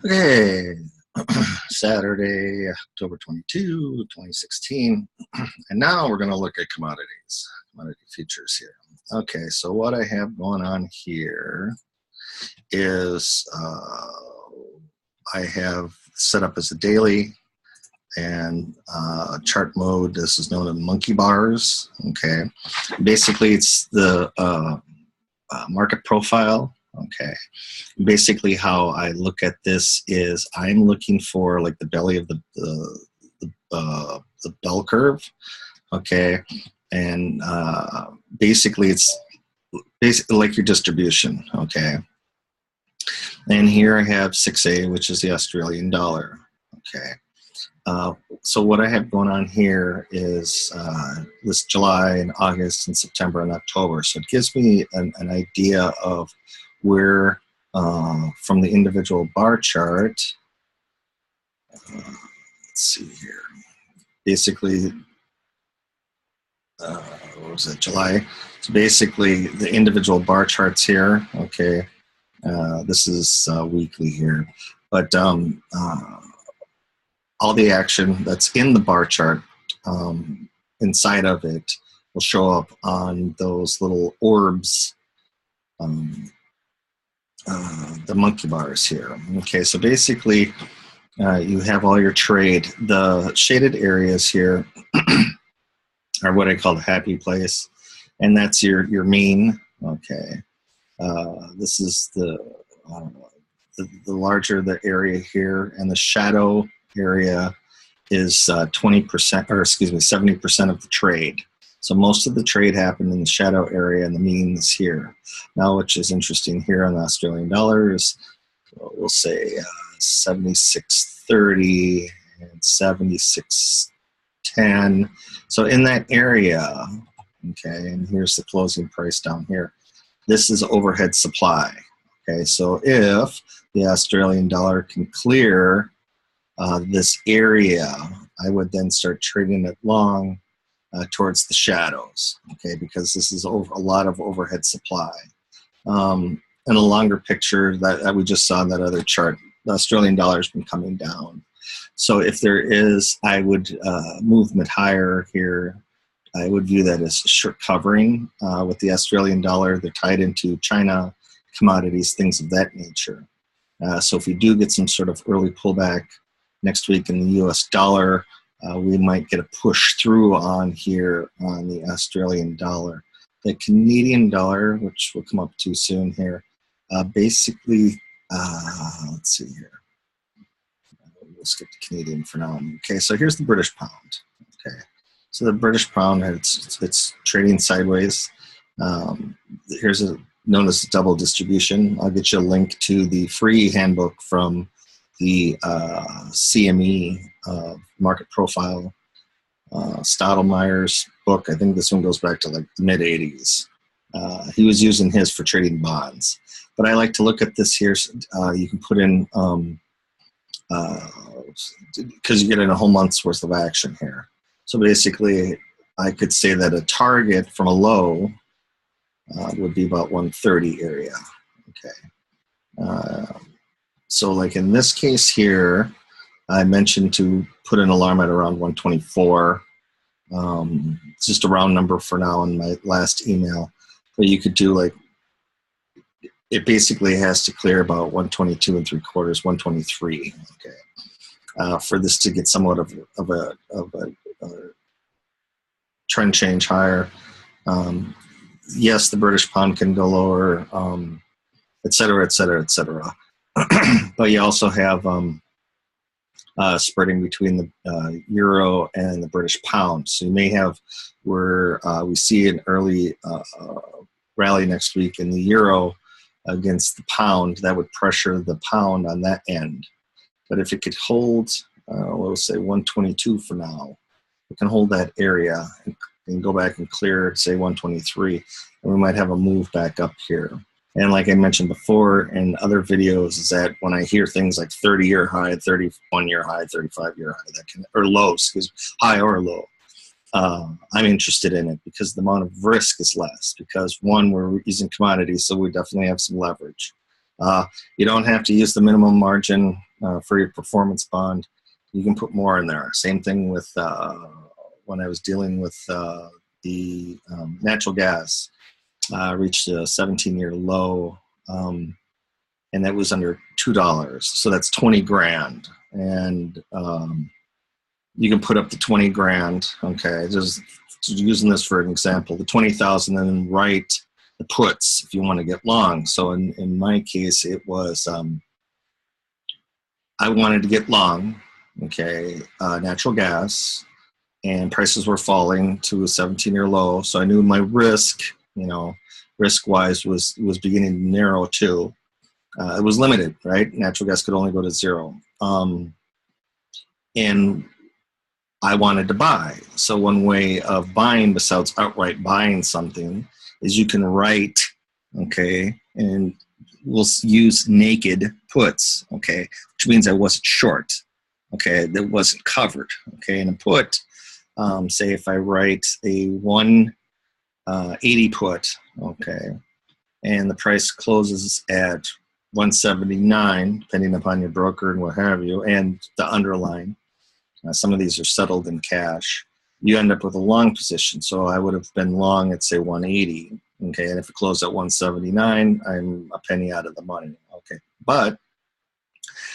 Okay, Saturday, October 22, 2016. And now we're going to look at commodities, commodity futures here. Okay, so what I have going on here is I have set up as a daily and chart mode. This is known as monkey bars. Okay, basically it's the market profile. Okay, basically how I look at this is I'm looking for like the belly of the bell curve. Okay, and basically it's basically like your distribution. Okay, and here I have 6A, which is the Australian dollar. Okay. So what I have going on here is this July and August and September and October. So it gives me an idea of where from the individual bar chart, let's see here, basically, what was it, July? So basically the individual bar charts here, okay, this is weekly here, but all the action that's in the bar chart inside of it will show up on those little orbs, the monkey bars here. Okay, so basically you have all your trade. The shaded areas here are what I call the happy place, and that's your mean. Okay, this is the larger the area here, and the shadow area is 20%, or excuse me, 70% of the trade. So most of the trade happened in the shadow area, and the mean is here. Now, which is interesting here on the Australian dollar is, we'll say 76.30 and 76.10. So in that area, okay, and here's the closing price down here. This is overhead supply. Okay, so if the Australian dollar can clear this area, I would then start trading it long towards the shadows, okay, because this is a lot of overhead supply. And a longer picture that we just saw in that other chart, the Australian dollar has been coming down. So if there is, I would movement higher here. I would view that as short covering with the Australian dollar. They're tied into China commodities, things of that nature. So if we do get some sort of early pullback next week in the US dollar, we might get a push through on here on the Australian dollar. The Canadian dollar, which we'll come up to soon here, basically, let's see here. We'll skip the Canadian for now. Okay, so here's the British pound. Okay, so the British pound, it's trading sideways. Here's known as double distribution. I'll get you a link to the free handbook from the CME market profile, Stottlemyre's book. I think this one goes back to like the mid 80s. He was using his for trading bonds. But I like to look at this here. You can put in, because you get in a whole month's worth of action here. So basically, I could say that a target from a low would be about 130 area. Okay. So like in this case here, I mentioned to put an alarm at around 124. It's just a round number for now in my last email. But you could do like, it basically has to clear about 122 3/4, 123. Okay, for this to get somewhat of a trend change higher. Yes, the British pound can go lower, et cetera, et cetera, et cetera. But you also have spreading between the euro and the British pound. So you may have where we see an early rally next week in the euro against the pound. That would pressure the pound on that end. But if it could hold, we'll say 122 for now, it can hold that area and go back and clear, say 123, and we might have a move back up here. And like I mentioned before in other videos, is that when I hear things like 30-year high, 31-year high, 35-year high, that can, or low, excuse me, high or low, I'm interested in it because the amount of risk is less. Because one, we're using commodities, so we definitely have some leverage. You don't have to use the minimum margin for your performance bond, you can put more in there. Same thing with when I was dealing with the natural gas, reached a 17-year low, and that was under $2. So that's 20 grand. And you can put up to 20 grand, okay, just using this for an example, the 20,000, and then write the puts if you want to get long. So in my case, it was, I wanted to get long, okay, natural gas, and prices were falling to a 17-year low. So I knew my risk, risk-wise was beginning to narrow too. It was limited, right? Natural gas could only go to 0. And I wanted to buy. So one way of buying besides outright buying something is you can write, okay, and we'll use naked puts, okay, which means I wasn't short, okay, that wasn't covered, okay, and a put, say if I write a 180 put, okay, and the price closes at 179, depending upon your broker and what have you, and the underlying. Some of these are settled in cash. You end up with a long position. So I would have been long at, say, 180. Okay, and if it closed at 179, I'm a penny out of the money. Okay, but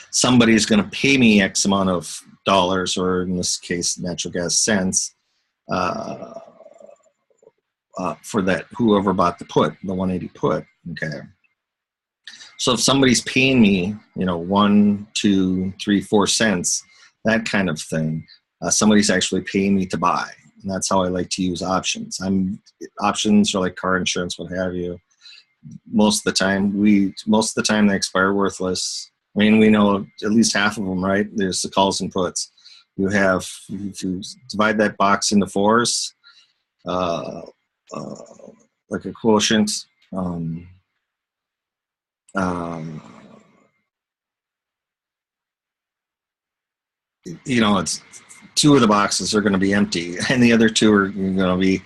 somebody's going to pay me X amount of dollars, or in this case, natural gas cents, for that, whoever bought the put, the 180 put. Okay. So if somebody's paying me, 1, 2, 3, 4 cents, that kind of thing, somebody's actually paying me to buy. And that's how I like to use options. Options are like car insurance, what have you. Most of the time they expire worthless. I mean, we know at least half of them, right? There's the calls and puts. If you divide that box into 4s, like a quotient, it's 2 of the boxes are going to be empty, and the other 2 are going to be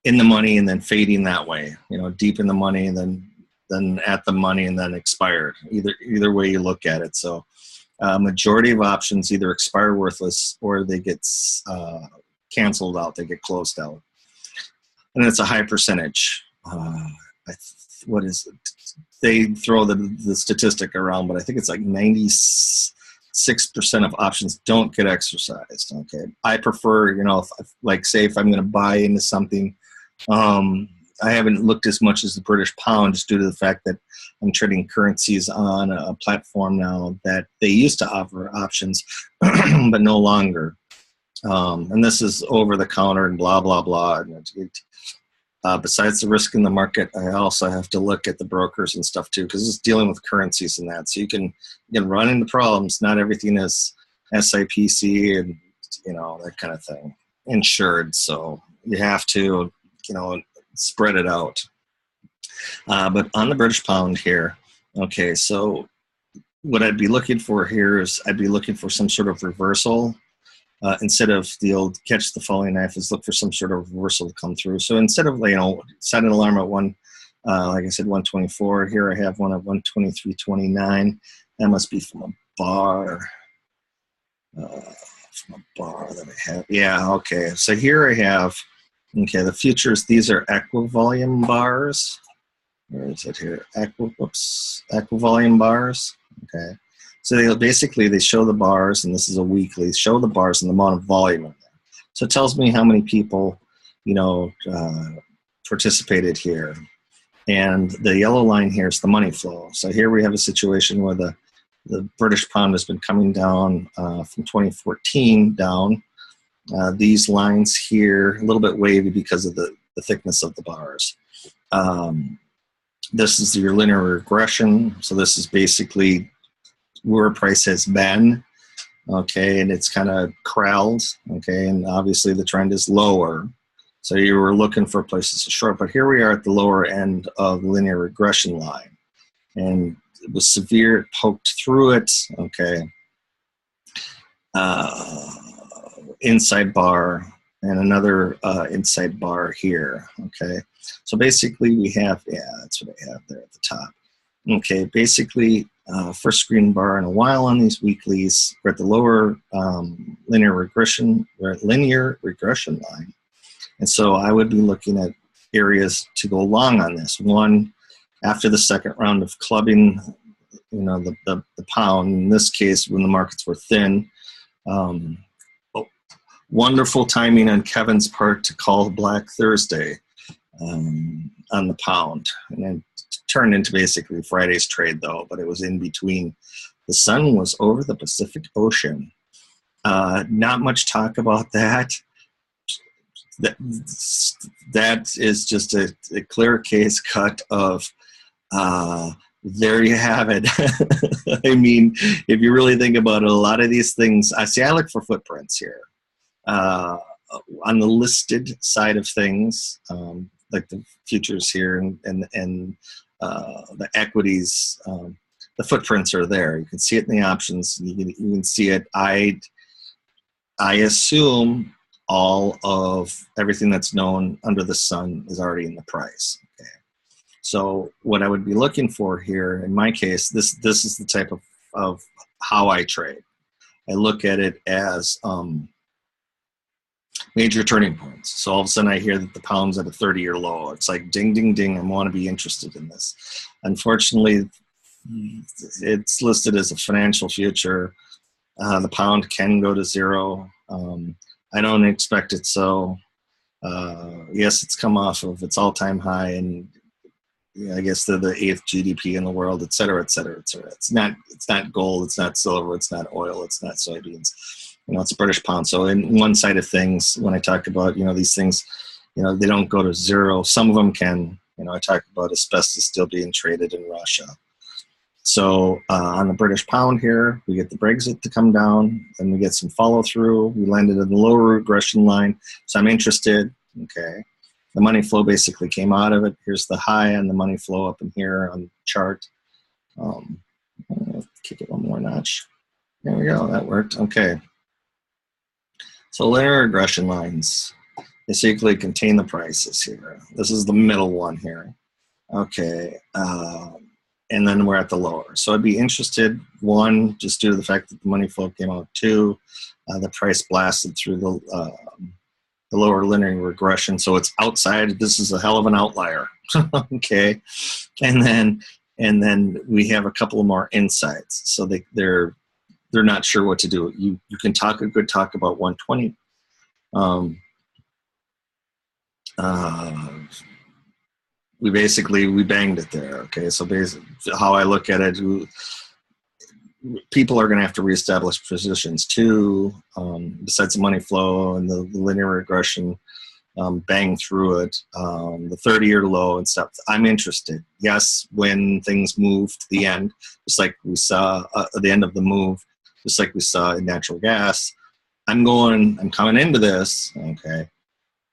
in the money and then fading that way. Deep in the money and then at the money and then expired. Either way you look at it. So, majority of options either expire worthless or they get canceled out. They get closed out, and it's a high percentage. What is it? They throw the statistic around, but I think it's like 96% of options don't get exercised. Okay, I prefer, if I'm going to buy into something, I haven't looked as much as the British pound, just due to the fact that I'm trading currencies on a platform now that they used to offer options, but no longer. And this is over the counter and blah blah blah. Besides the risk in the market, I also have to look at the brokers and stuff too, because it's dealing with currencies and that. So you can run into problems. Not everything is SIPC and that kind of thing insured. So you have to spread it out. But on the British pound here, okay. So what I'd be looking for here is I'd be looking for some sort of reversal. Instead of the old catch the falling knife, is look for some sort of reversal to come through. So instead of set an alarm at like I said, 124. Here I have one at 123.29. That must be from a bar. From a bar that I have. Yeah. Okay. So here I have. Okay. The futures. These are equivolume bars. Where is it here? Equivolume bars. Okay. So they show the bars, and this is a weekly, show the bars and the amount of volume in there. So it tells me how many people, participated here. And the yellow line here is the money flow. So here we have a situation where the British pound has been coming down from 2014 down. These lines here, a little bit wavy because of the thickness of the bars. This is your linear regression. So this is basically where price has been, okay, and it's kind of corralled, okay, and obviously the trend is lower. So you were looking for places to short, but here we are at the lower end of the linear regression line, and it was severe, it poked through it, okay, inside bar, and another inside bar here, okay. So basically we have, yeah, that's what I have there at the top. Okay, basically First green bar in a while on these weeklies. We're at the lower linear regression line. And so I would be looking at areas to go long on this. One, after the second round of clubbing, the pound, in this case, when the markets were thin. Wonderful timing on Kevin's part to call Black Thursday on the pound. And then turned into basically Friday's trade, though, but it was in between. The sun was over the Pacific Ocean. Not much talk about that. That is just a clear case cut of there you have it. I mean, if you really think about it, a lot of these things, I look for footprints here. On the listed side of things, like the futures here and the equities, the footprints are there. You can see it in the options. You can see it. I assume all of everything that's known under the sun is already in the price. Okay. So what I would be looking for here, in my case, this is the type of how I trade. I look at it as major turning points. So all of a sudden I hear that the pound's at a 30-year low. It's like ding, ding, ding. I want to be interested in this. Unfortunately, it's listed as a financial future. The pound can go to zero. I don't expect it so. Yes, it's come off of its all-time high, and I guess they're the 8th GDP in the world, et cetera, et cetera, et cetera. It's not gold, it's not silver, it's not oil, it's not soybeans. It's British pound. So in one side of things, when I talk about, these things, they don't go to zero. Some of them can. I talk about asbestos still being traded in Russia. So on the British pound here, we get the Brexit to come down, then we get some follow through. We landed in the lower regression line, so I'm interested. Okay, the money flow basically came out of it. Here's the high and the money flow up in here on the chart. Kick it one more notch. There we go. That worked. Okay. So linear regression lines basically contain the prices here. This is the middle one here. Okay. And then we're at the lower. So I'd be interested, one, just due to the fact that the money flow came out. Two, the price blasted through the lower linear regression. So it's outside. This is a hell of an outlier. Okay. And then we have a couple of more insights. So they're not sure what to do. You can talk a good talk about 120. We banged it there. Okay, so basically, how I look at it, people are going to have to reestablish positions too. Besides the money flow and the linear regression, bang through it, the 30-year low and stuff. I'm interested. Yes, when things move to the end, just like we saw at the end of the move, just like we saw in natural gas. I'm coming into this, okay,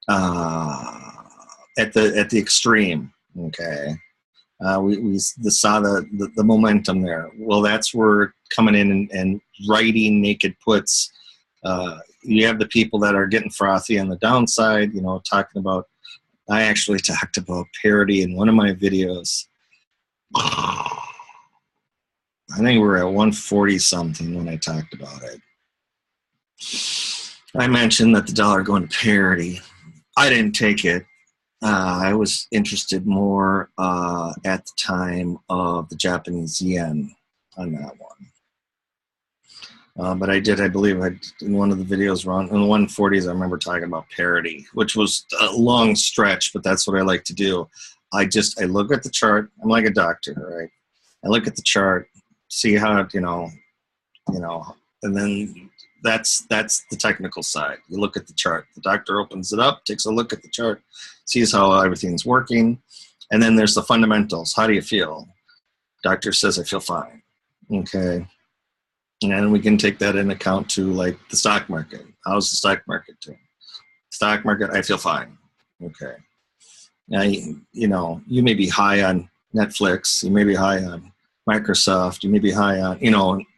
at the extreme, okay. We saw the momentum there. Well, that's where coming in and writing naked puts. You have the people that are getting frothy on the downside, talking about, I actually talked about parity in one of my videos. I think we were at 140 something when I talked about it. I mentioned that the dollar going to parity. I didn't take it. I was interested more at the time of the Japanese yen on that one. But I believe in one of the videos around in the 140s, I remember talking about parity, which was a long stretch, but that's what I like to do. I look at the chart. I'm like a doctor, right? I look at the chart, see how it, and then that's the technical side. You look at the chart. The doctor opens it up, takes a look at the chart, sees how everything's working, and then there's the fundamentals. How do you feel? Doctor says, I feel fine. Okay. And we can take that into account to like the stock market. How's the stock market doing? Stock market, I feel fine. Okay. Now, you may be high on Netflix. You may be high on Microsoft. You may be high on,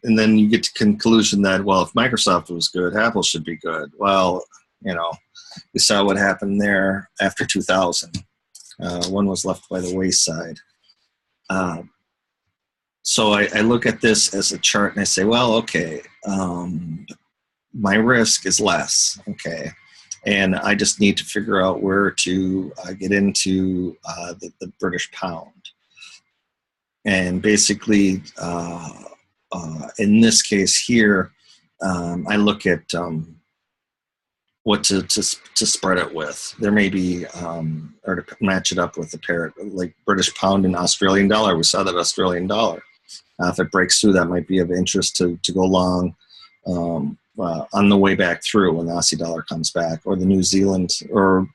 and then you get to conclusion that, well, if Microsoft was good, Apple should be good. Well, we saw what happened there after 2000. One was left by the wayside. So So I look at this as a chart and I say, well, okay, my risk is less, okay, and I just need to figure out where to get into the British pound. And basically, in this case here, I look at what to spread it with. There may be, or to match it up with the pair, like British pound and Australian dollar. We saw that Australian dollar. If it breaks through, that might be of interest to go long on the way back through when the Aussie dollar comes back, or the New Zealand, or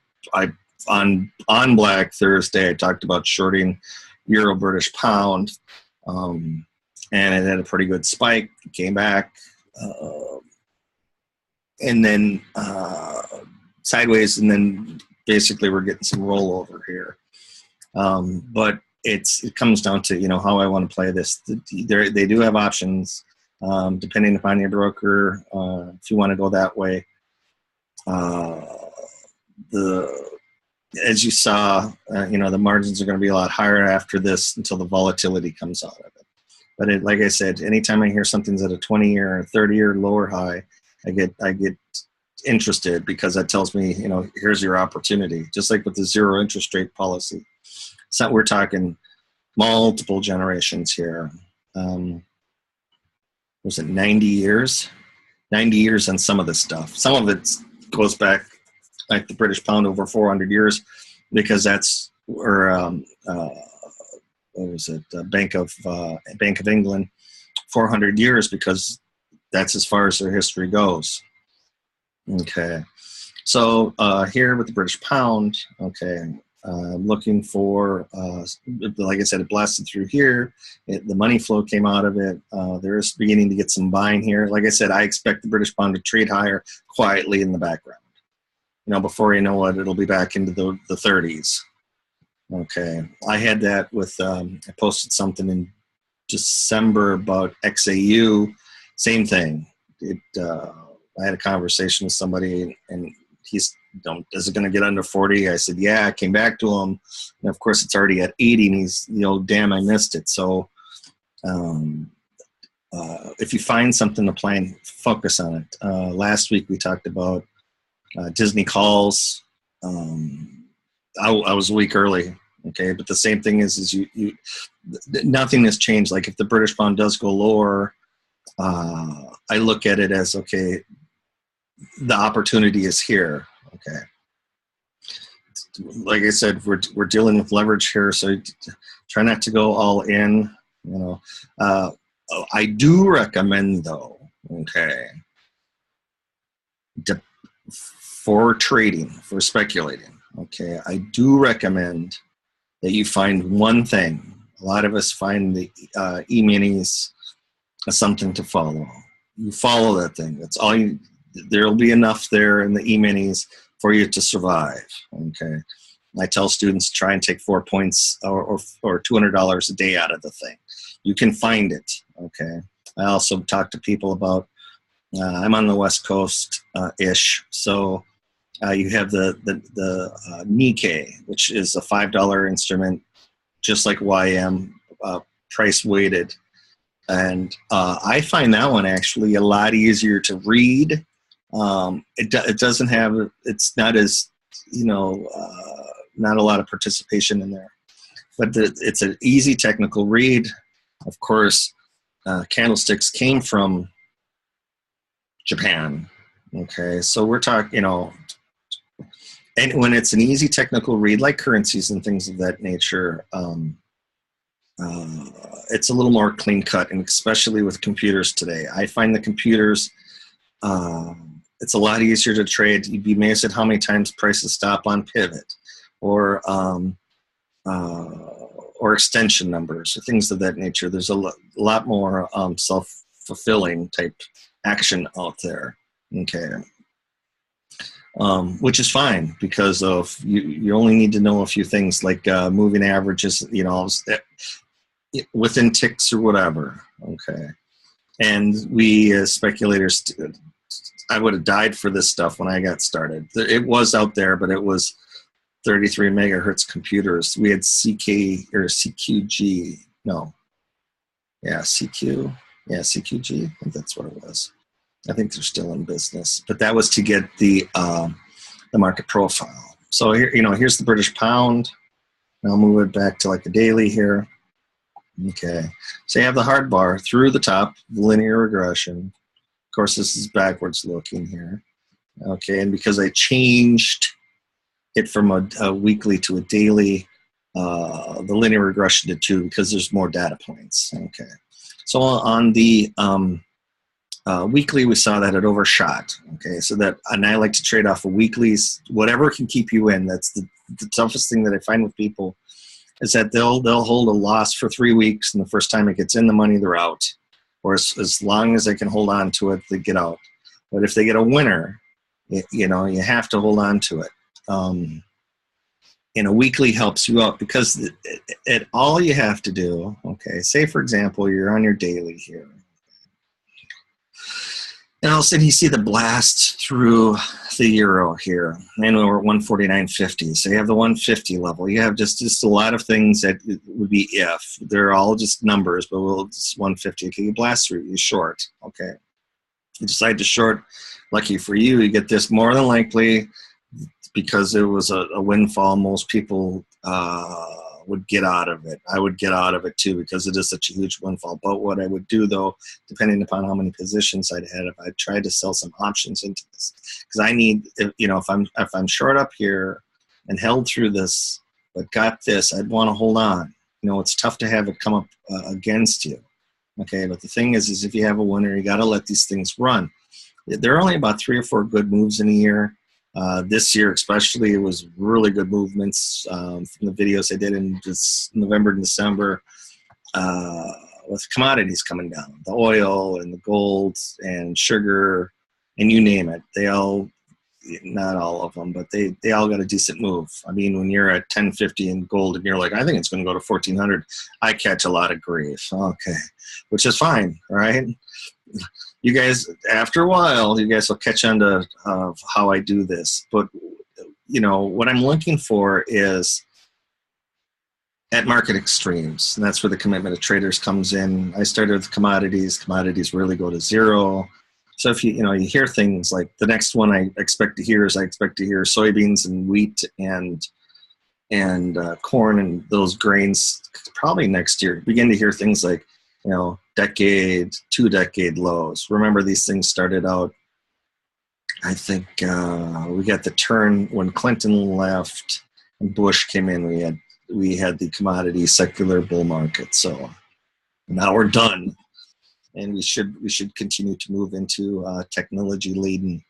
on Black Thursday, I talked about shorting Euro British pound, and it had a pretty good spike. It came back, and then sideways, and then basically we're getting some rollover here. But it comes down to how I want to play this. They do have options depending upon your broker. If you want to go that way, as you saw, the margins are going to be a lot higher after this until the volatility comes out of it. But like I said, anytime I hear something's at a 20-year or 30-year lower high, I get interested, because that tells me, here's your opportunity. Just like with the zero interest rate policy. So we're talking multiple generations here. Was it 90 years? 90 years on some of this stuff. Some of it goes back, like the British pound, over 400 years, because that's where what was it? Bank of England, 400 years, because that's as far as their history goes. Okay, so here with the British pound, okay, looking for, like I said, it blasted through here. The money flow came out of it. There's beginning to get some buying here. Like I said, I expect the British pound to trade higher quietly in the background. Before you know it, it'll be back into the 30s. Okay, I had that with, I posted something in December about XAU, same thing. I had a conversation with somebody, and he's, is it going to get under 40? I said, yeah. I came back to him, and of course it's already at 80, and he's, damn, I missed it. So if you find something to plan, focus on it. Last week we talked about Disney calls. I was a week early, okay, but the same thing is nothing has changed. Like if the British pound does go lower, I look at it as, okay, the opportunity is here. Okay, like I said, we're dealing with leverage here, so try not to go all in. I do recommend, though, okay, for trading, for speculating, okay, I do recommend that you find one thing. A lot of us find the E-minis as something to follow. You follow that thing. That's all you. There'll be enough there in the E-minis for you to survive. Okay, I tell students to try and take 4 points or $200 a day out of the thing. You can find it. Okay, I also talk to people about. I'm on the West Coast ish, so you have the Nikkei, which is a $5 instrument, just like YM, price weighted. And I find that one actually a lot easier to read. It doesn't have, it's not as, not a lot of participation in there. But it's an easy technical read. Of course, candlesticks came from Japan. Okay, so we're talking, and when it's an easy technical read, like currencies and things of that nature, it's a little more clean cut, and especially with computers today. I find the computers, it's a lot easier to trade. You'd be amazed at how many times prices stop on pivot, or extension numbers, or things of that nature. There's a lot more self-fulfilling type action out there. Okay. Which is fine, because of you only need to know a few things, like moving averages, within ticks or whatever. Okay, and we as speculators, I would have died for this stuff when I got started. It was out there, but it was 33 megahertz computers. We had CK or CQG. No, Yeah, CQ. Yeah, CQG. I think that's what it was. I think they're still in business, but that was to get the market profile. So here, here's the British pound. I'll move it back to like the daily here. Okay, so you have the hard bar through the top, linear regression. Of course, this is backwards looking here. Okay, and because I changed it from a weekly to a daily, the linear regression did too, because there's more data points. Okay, so on the weekly, we saw that it overshot. Okay, so that, and I like to trade off of weeklies, whatever can keep you in. That's the toughest thing that I find with people, is that they'll hold a loss for 3 weeks, and the first time it gets in the money, they're out. Or as long as they can hold on to it, they get out. But if they get a winner, you have to hold on to it. And a weekly helps you out, because all you have to do, okay, say for example, you're on your daily here, and all of a sudden you see the blast through the euro here, and we're at 149.50. So you have the 150 level. You have just a lot of things that would be if. They're all just numbers, but it's 150. Okay, you blast through, you short. Okay, you decide to short. Lucky for you, you get this more than likely, because it was a windfall. Most people would get out of it. I would get out of it too, because it is such a huge windfall. But what I would do, though, depending upon how many positions I'd had, if I tried to sell some options into this, because I need, if I'm short up here and held through this, but got this, I'd want to hold on. It's tough to have it come up against you. Okay, but the thing is if you have a winner, you got to let these things run. There are only about 3 or 4 good moves in a year. This year especially, it was really good movements from the videos I did in November and December, with commodities coming down, the oil and the gold and sugar and you name it. They all, not all of them, but they all got a decent move. I mean, when you're at 1050 in gold and you're like, I think it's going to go to 1400, I catch a lot of grief. Okay, which is fine, right? You guys, after a while, you guys will catch on to how I do this. But, what I'm looking for is at market extremes. And that's where the commitment of traders comes in. I started with commodities. Commodities really go to zero. So if you hear things like the next one I expect to hear soybeans and wheat and corn and those grains probably next year. Begin to hear things like, decade, 2-decade lows. Remember, these things started out, I think we got the turn when Clinton left and Bush came in. We had the commodity secular bull market. So now we're done, and we should continue to move into technology laden.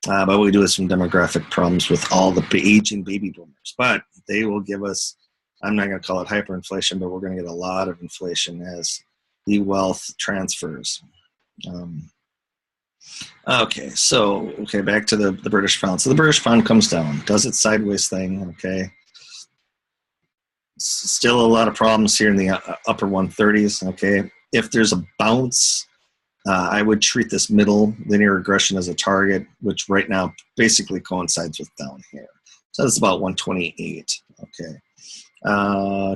But what we do is some demographic problems with all the aging baby boomers. But they will give us, I'm not going to call it hyperinflation, but we're going to get a lot of inflation as the wealth transfers. Okay, back to the British pound. So the British pound comes down, does its sideways thing, okay. Still a lot of problems here in the upper 130s, okay. If there's a bounce, I would treat this middle linear regression as a target, which right now basically coincides with down here. So that's about 128, okay.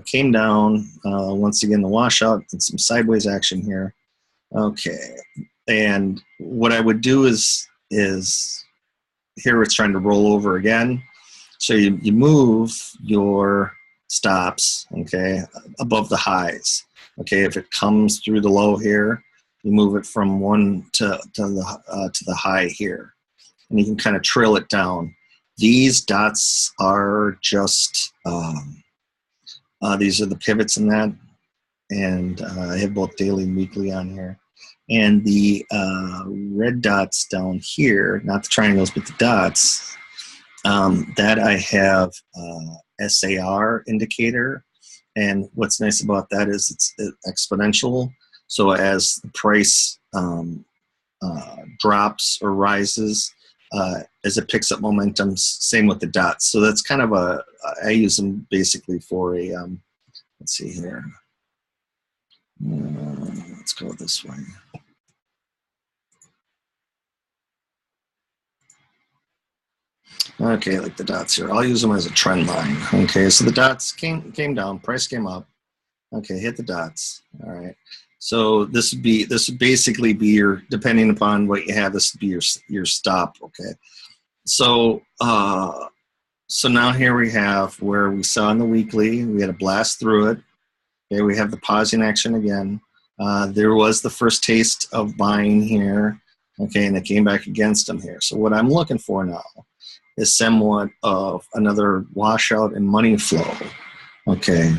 Came down, once again, the washout and some sideways action here. Okay, and what I would do is here it's trying to roll over again. So you move your stops, okay, above the highs. Okay, if it comes through the low here, you move it from 1 to the high here, and you can kind of trail it down. These dots are just these are the pivots in that, and I have both daily and weekly on here. And the red dots down here, not the triangles, but the dots, that I have SAR indicator. And what's nice about that is it's exponential. So as the price drops or rises, as it picks up momentum, same with the dots. So that's kind of I use them basically for a, let's see here. Let's go this way. Okay, like the dots here. I'll use them as a trend line. Okay, so the dots came down, price came up. Okay, hit the dots. All right. So this would basically be your, depending upon what you have, this would be your stop. Okay. So so now here we have where we saw in the weekly, we had a blast through it. Okay, we have the pausing action again. There was the first taste of buying here. Okay, and it came back against them here. So what I'm looking for now is somewhat of another washout and money flow. Okay.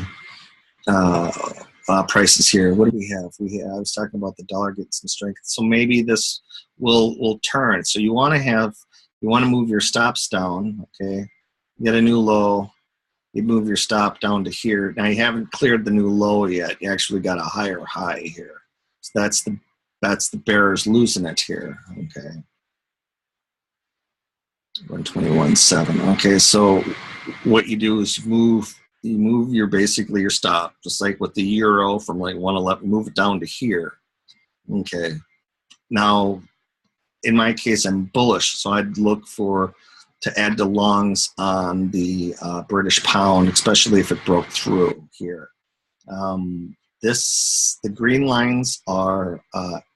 Prices here. What do we have? I was talking about the dollar getting some strength. So maybe this will turn. So you want to move your stops down. Okay. You get a new low. You move your stop down to here. Now you haven't cleared the new low yet. You actually got a higher high here. So that's the bears losing it here. Okay. 121.7. Okay, so what you do is you move your basically your stop, just like with the euro from like 111, move it down to here. Okay. Now, in my case, I'm bullish, so I'd look to add the longs on the British pound, especially if it broke through here. The green lines are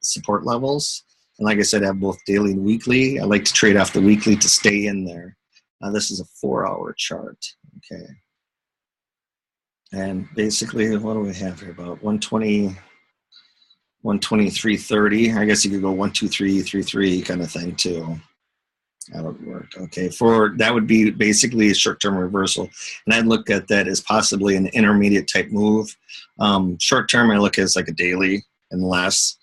support levels. And like I said, I have both daily and weekly. I like to trade off the weekly to stay in there. This is a 4-hour chart. Okay. And basically, what do we have here? About 120, 123.30. I guess you could go 123.33 kind of thing too. That would work. Okay, that would be basically a short-term reversal, and I'd look at that as possibly an intermediate type move. Short-term, I look at as like a daily and less.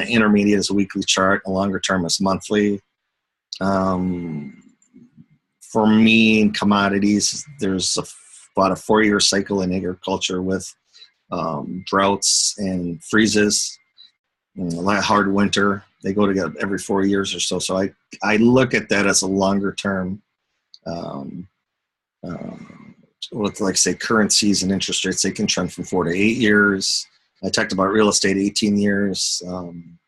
Intermediate is a weekly chart. A longer term is monthly. For me, in commodities, there's about a 4-year cycle in agriculture with droughts and freezes. A lot of hard winter. They go together every 4 years or so. So I look at that as a longer term. With, like, say, currencies and interest rates, they can trend from 4 to 8 years. I talked about real estate, 18 years.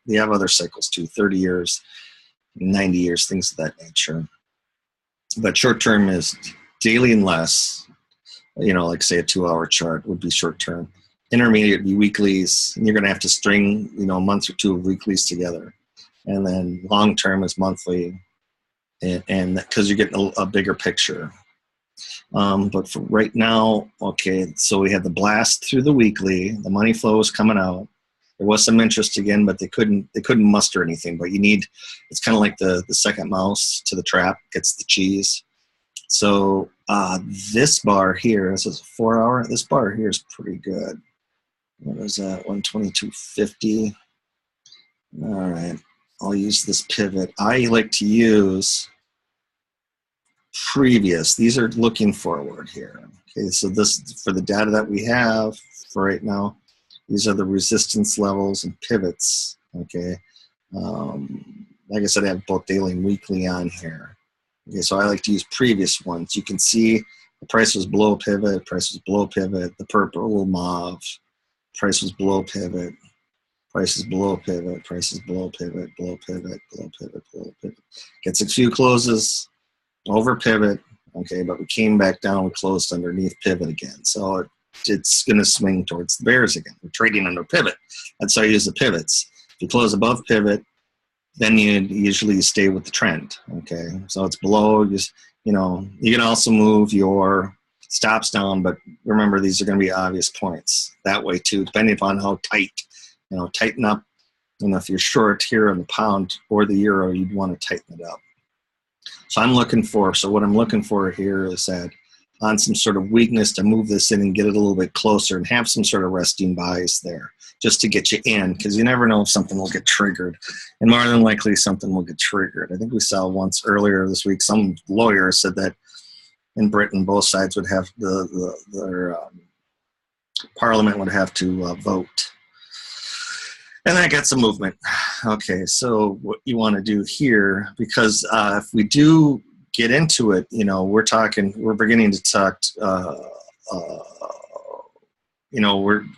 They have other cycles too, 30 years, 90 years, things of that nature. But short term is daily and less. Like say a 2-hour chart would be short term. Intermediate would be weeklies, and you're going to have to string, a month or two of weeklies together. And then long term is monthly, and because you're getting a bigger picture. But for right now, okay, so we had the blast through the weekly. The money flow was coming out. There was some interest again, but they couldn't muster anything. But it's kind of like the second mouse to the trap gets the cheese. So this bar here, this is a 4-hour. This bar here is pretty good. What is that? 122.50. All right, I'll use this pivot. I like to use previous. These are looking forward here. Okay, so this, for the data that we have for right now, these are the resistance levels and pivots. Okay, like I said, I have both daily and weekly on here. Okay, so I like to use previous ones. You can see the price was below pivot, price was below pivot, the purple mauve, price was below pivot, price is below pivot, price is below pivot, below pivot, below pivot, below pivot. Gets a few closes, over pivot, okay, but we came back down, we closed underneath pivot again. So it's going to swing towards the bears again. We're trading under pivot. That's how you use the pivots. If you close above pivot, then you usually stay with the trend, okay? So it's below, you can also move your stops down, but remember, these are going to be obvious points that way too, depending upon how tight, tighten up. If you're short here in the pound or the euro, you'd want to tighten it up. So what I'm looking for here is that on some sort of weakness to move this in and get it a little bit closer and have some sort of resting buys there just to get you in, because you never know if something will get triggered. And more than likely, something will get triggered. I think we saw once earlier this week, some lawyer said that in Britain, both sides would have their parliament would have to vote. And that gets some movement. Okay, so what you want to do here, because if we do get into it, we're beginning to talk,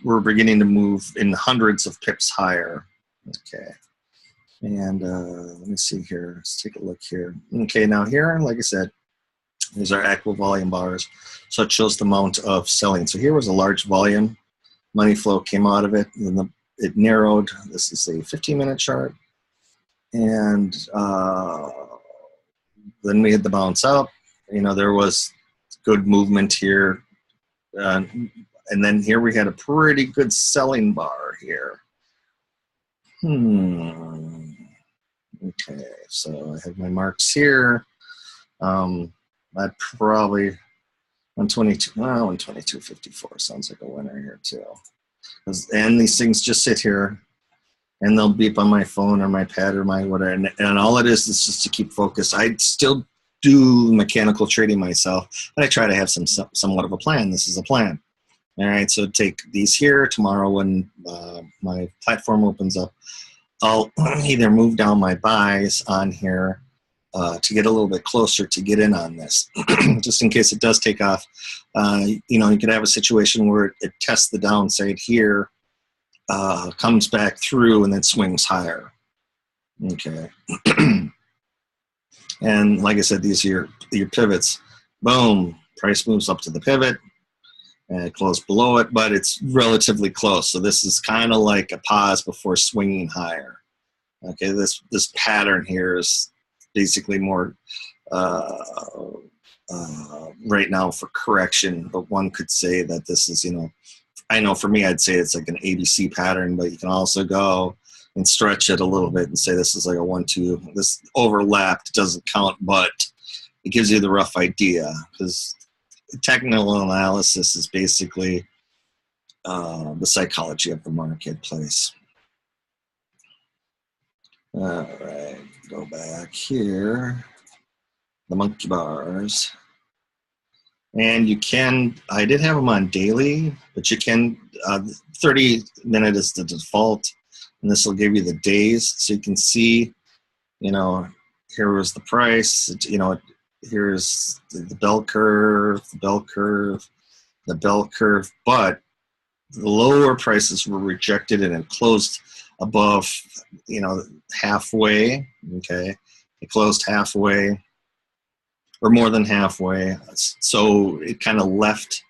we're beginning to move in hundreds of pips higher. Okay, and let me see here. Let's take a look here. Okay, now here, like I said, these are aqua volume bars, so it shows the amount of selling. So here was a large volume. Money flow came out of it, and it narrowed. This is a 15-minute chart. And then we had the bounce up. You know, there was good movement here. And then here we had a pretty good selling bar here. Okay, so I have my marks here. I'd probably 122, well, 122.54 sounds like a winner here too. And these things just sit here and they'll beep on my phone or my pad or my whatever. And all it is just to keep focused. I still do mechanical trading myself, but I try to have somewhat of a plan. This is a plan. All right, so take these here. Tomorrow when my platform opens up, I'll either move down my buys on here to get a little bit closer to get in on this, just in case it does take off. You know, you could have a situation where it tests the downside here, comes back through, and then swings higher. Okay. And like I said, these are your pivots. Boom, price moves up to the pivot and close below it, but it's relatively close. So this is kind of like a pause before swinging higher. Okay, this pattern here is basically more right now for correction, but one could say that this is, you know, I know for me, I'd say it's like an ABC pattern, but you can also go and stretch it a little bit and say this is like a 1-2. This overlapped doesn't count, but it gives you the rough idea, because technical analysis is basically the psychology of the marketplace. All right, go back here, the monkey bars. And you can, I did have them on daily, but you can, 30 minute is the default, and this will give you the days, so you can see, you know, here was the price, you know, here's the bell curve, the bell curve, the bell curve, but the lower prices were rejected and it closed above, you know, halfway, okay? It closed halfway or more than halfway. So it kind of left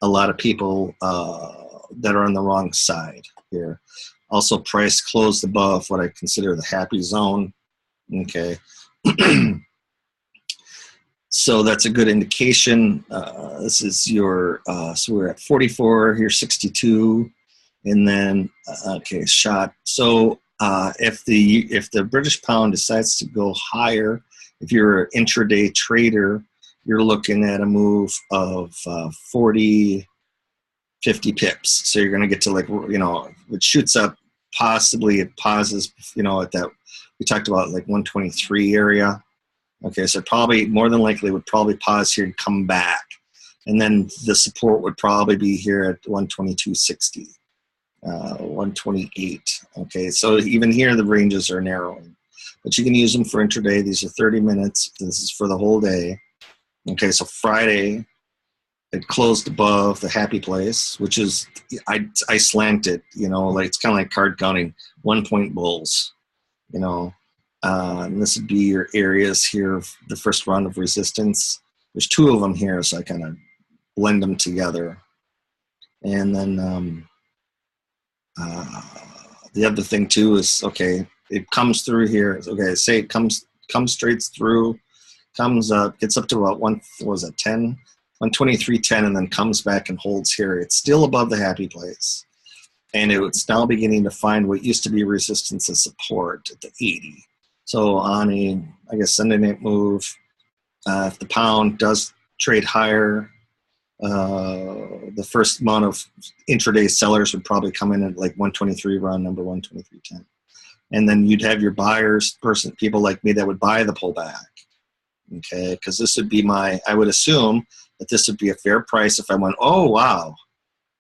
a lot of people that are on the wrong side here. Also, price closed above what I consider the happy zone, okay? So that's a good indication. This is your, so we're at 44, here's 62, and then, okay, shot. So if the British pound decides to go higher, if you're an intraday trader, you're looking at a move of 40, 50 pips. So you're going to get to, like, you know, it shoots up, possibly it pauses, you know, at that, we talked about like 123 area. Okay, so probably more than likely would probably pause here and come back. And then the support would probably be here at 122.60, 128. Okay, so even here the ranges are narrowing. But you can use them for intraday. These are 30 minutes. This is for the whole day. Okay, so Friday, it closed above the happy place, which is, I slant it, you know, like it's kind of like card counting, 1 point bulls, you know. And this would be your areas here, the first round of resistance. There's two of them here, so I kind of blend them together. And then the other thing too is, okay, it comes through here. Okay, say it comes straight through, comes up, gets up to about 123.10, and then comes back and holds here. It's still above the happy place. And it's now beginning to find what used to be resistance and support at the 80. So on a, I guess, Sunday night move, if the pound does trade higher, the first amount of intraday sellers would probably come in at like 123, round number 123.10. And then you'd have your buyers, people like me that would buy the pullback, okay? Because this would be I would assume that this would be a fair price if I went, oh, wow,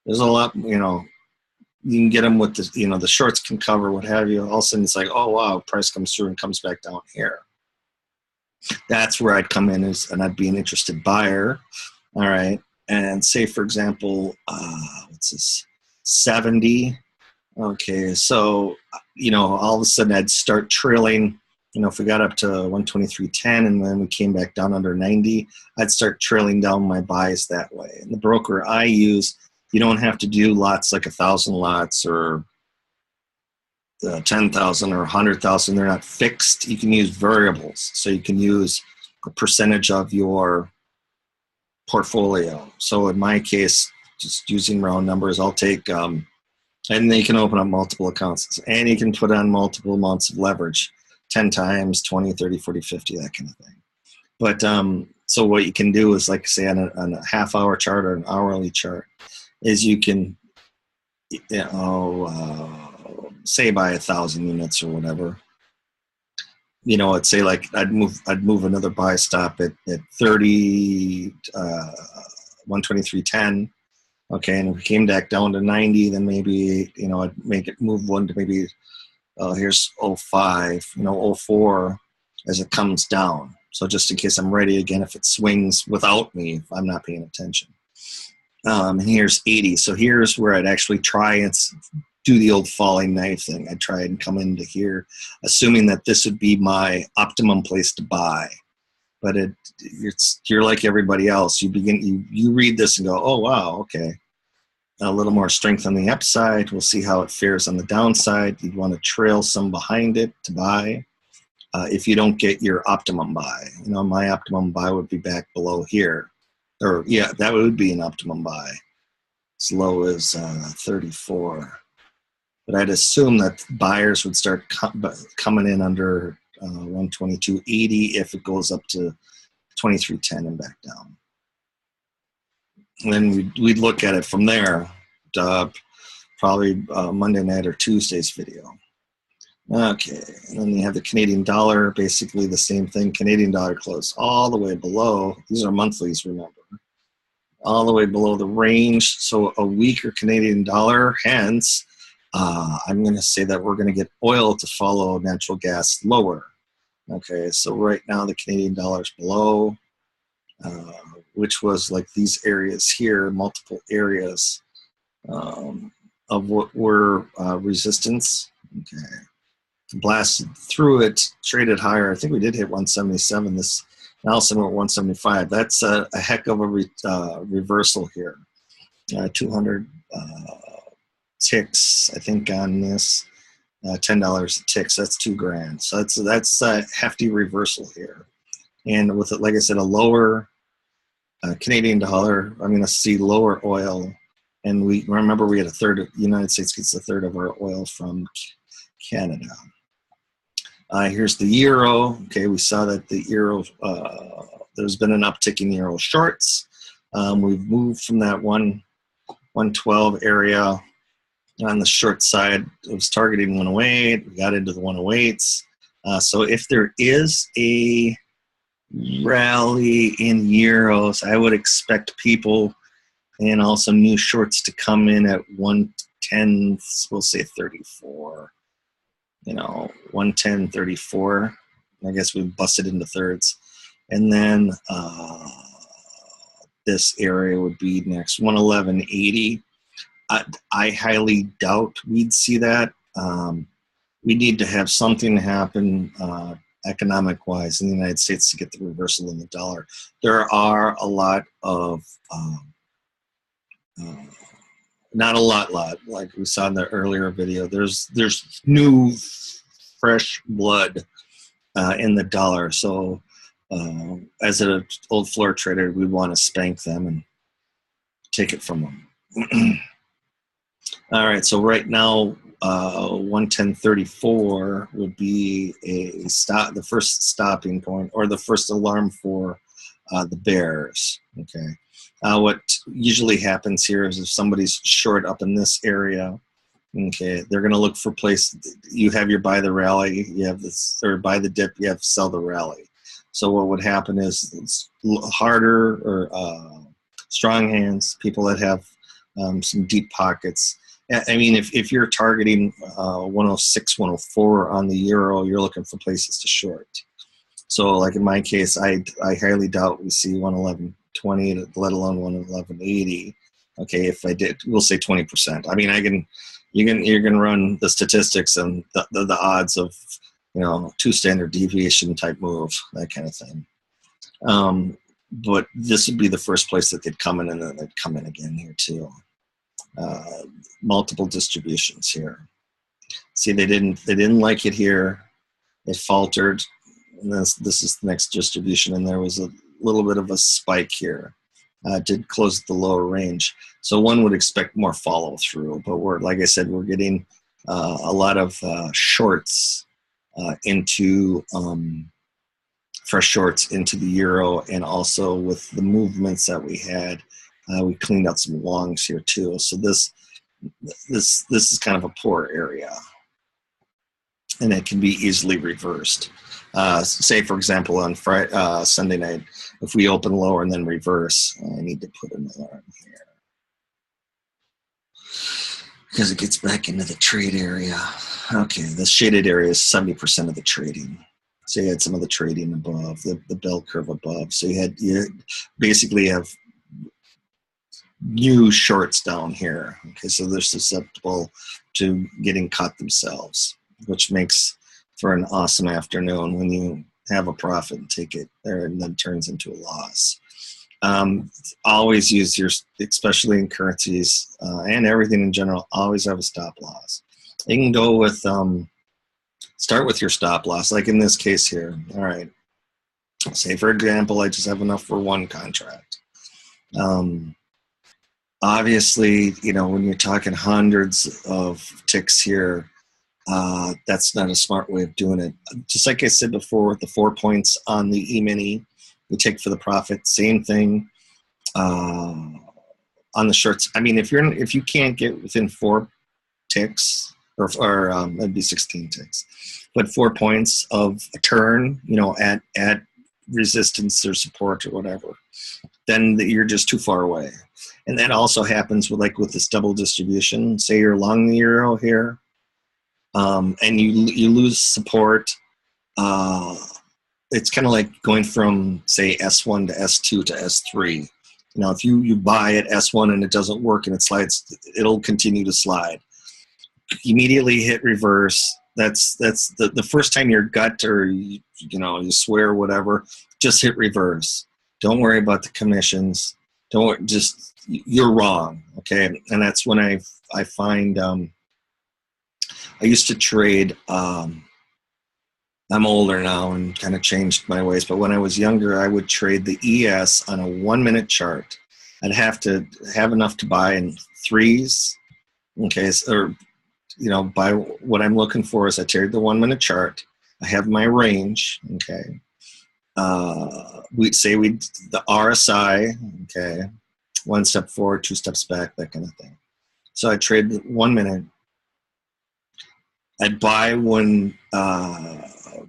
there's a lot, you know, you can get them with the, you know, the shorts can cover, what have you. All of a sudden it's like, oh, wow, price comes through and comes back down here. That's where I'd come in and I'd be an interested buyer. All right. And say, for example, what's this, 70. Okay. So, you know, all of a sudden I'd start trailing, you know, if we got up to 123.10 and then we came back down under 90, I'd start trailing down my buys that way. And the broker I use, you don't have to do lots like 1,000 lots or 10,000 or 100,000. They're not fixed. You can use variables. So you can use a percentage of your portfolio. So in my case, just using round numbers, I'll take, and then you can open up multiple accounts, and you can put on multiple amounts of leverage, 10 times, 20, 30, 40, 50, that kind of thing. But so what you can do is, like say on a half-hour chart or an hourly chart, is you can, say buy 1,000 units or whatever. Let's say like I'd move another buy stop at 30, 123.10. Okay, and if we came back down to 90, then maybe I'd make it move one to maybe here's 05, 04 as it comes down. So just in case I'm ready again if it swings without me, if I'm not paying attention. And here's 80. So here's where I'd actually try and do the old falling knife thing. I'd try and come into here, assuming that this would be my optimum place to buy. But you're like everybody else. You read this and go, oh wow, okay. A little more strength on the upside. We'll see how it fares on the downside. You'd want to trail some behind it to buy. If you don't get your optimum buy, my optimum buy would be back below here. Or yeah, that would be an optimum buy. As low as 34. But I'd assume that buyers would start coming in under 122.80 if it goes up to 23.10 and back down. And then we'd look at it from there, probably Monday night or Tuesday's video. Okay, and then you have the Canadian dollar, basically the same thing. Canadian dollar closed all the way below. These are monthlies, remember. All the way below the range, so a weaker Canadian dollar, hence I'm going to say that we're going to get oil to follow natural gas lower. Okay, so right now the Canadian dollar is below, which was like these areas here, multiple areas of what were resistance. Okay, blasted through it, traded higher. I think we did hit 177. This now somewhere at 175. That's a heck of a reversal here. 200 ticks, I think, on this. $10 a tick, so that's $2,000. So that's a hefty reversal here. And with it, like I said, a lower Canadian dollar, I'm going to see lower oil. And we remember we had a third of the United States gets a third of our oil from Canada. Here's the euro. Okay, we saw that the euro, there's been an uptick in euro shorts. We've moved from that 112 area on the short side. It was targeting 108. We got into the 108s. So if there is a rally in euros, I would expect people and also new shorts to come in at 110, we'll say 34. 110, 34. I guess we busted into thirds. And then this area would be next, 111.80. I highly doubt we'd see that. We need to have something happen economic-wise in the United States to get the reversal in the dollar. There are a lot of, not a lot, like we saw in the earlier video, there's new, fresh blood in the dollar. So as an old floor trader, we'd want to spank them and take it from them. All right, so right now, 110.34 would be the first stopping point or the first alarm for the bears. Okay, what usually happens here is if somebody's short up in this area, okay, they're going to look for place. You have your buy the rally, you have this, or buy the dip, you have sell the rally. So what would happen is it's harder or strong hands, people that have some deep pockets. I mean, if you're targeting 106, 104 on the euro, you're looking for places to short. So like in my case, I highly doubt we see 111.20, let alone 111.80. Okay, if I did, we'll say 20%. I mean, you can run the statistics and the odds of, two standard deviation type move, that kind of thing. But this would be the first place that they'd come in, and then they'd come in again here too. Multiple distributions here. See, they didn't like it here. It faltered, and this is the next distribution, and there was a little bit of a spike here. It did close at the lower range, so one would expect more follow through. But we're, like I said, we're getting a lot of shorts into fresh shorts into the euro, and also with the movements that we had, we cleaned out some longs here too. So this is kind of a poor area, and it can be easily reversed. Say, for example, on Sunday night, if we open lower and then reverse, I need to put an alarm here because it gets back into the trade area. Okay, the shaded area is 70% of the trading. So you had some of the trading above, the bell curve above. So you basically have new shorts down here. Okay, so they're susceptible to getting caught themselves, which makes for an awesome afternoon when you have a profit and take it there and then turns into a loss. Always use your, especially in currencies and everything in general, always have a stop loss. You can go with, start with your stop loss, like in this case here. All right, say for example, I just have enough for one contract. Obviously, you know, when you're talking hundreds of ticks here, that's not a smart way of doing it. Just like I said before, with the 4 points on the E-mini, we take for the profit. Same thing on the shorts. I mean, if you can't get within 4 ticks, or that'd be 16 ticks, but 4 points of a turn, you know, at resistance or support or whatever, then you're just too far away. And that also happens with this double distribution. Say you're long the euro here, and you lose support. It's kind of like going from, say, S1 to S2 to S3. You know, if you buy at S1 and it doesn't work and it slides, it'll continue to slide. Immediately hit reverse. That's the first time your gut, or you swear whatever, just hit reverse. Don't worry about the commissions. You're wrong, okay? And that's when I find I used to trade. I'm older now and kind of changed my ways, but when I was younger, I would trade the ES on a 1 minute chart. I'd have to have enough to buy in threes, okay, or buy what I'm looking for is I trade the 1 minute chart. I have my range, okay. The RSI, okay, 1 step forward, 2 steps back, that kind of thing. So I trade 1 minute. I'd buy when,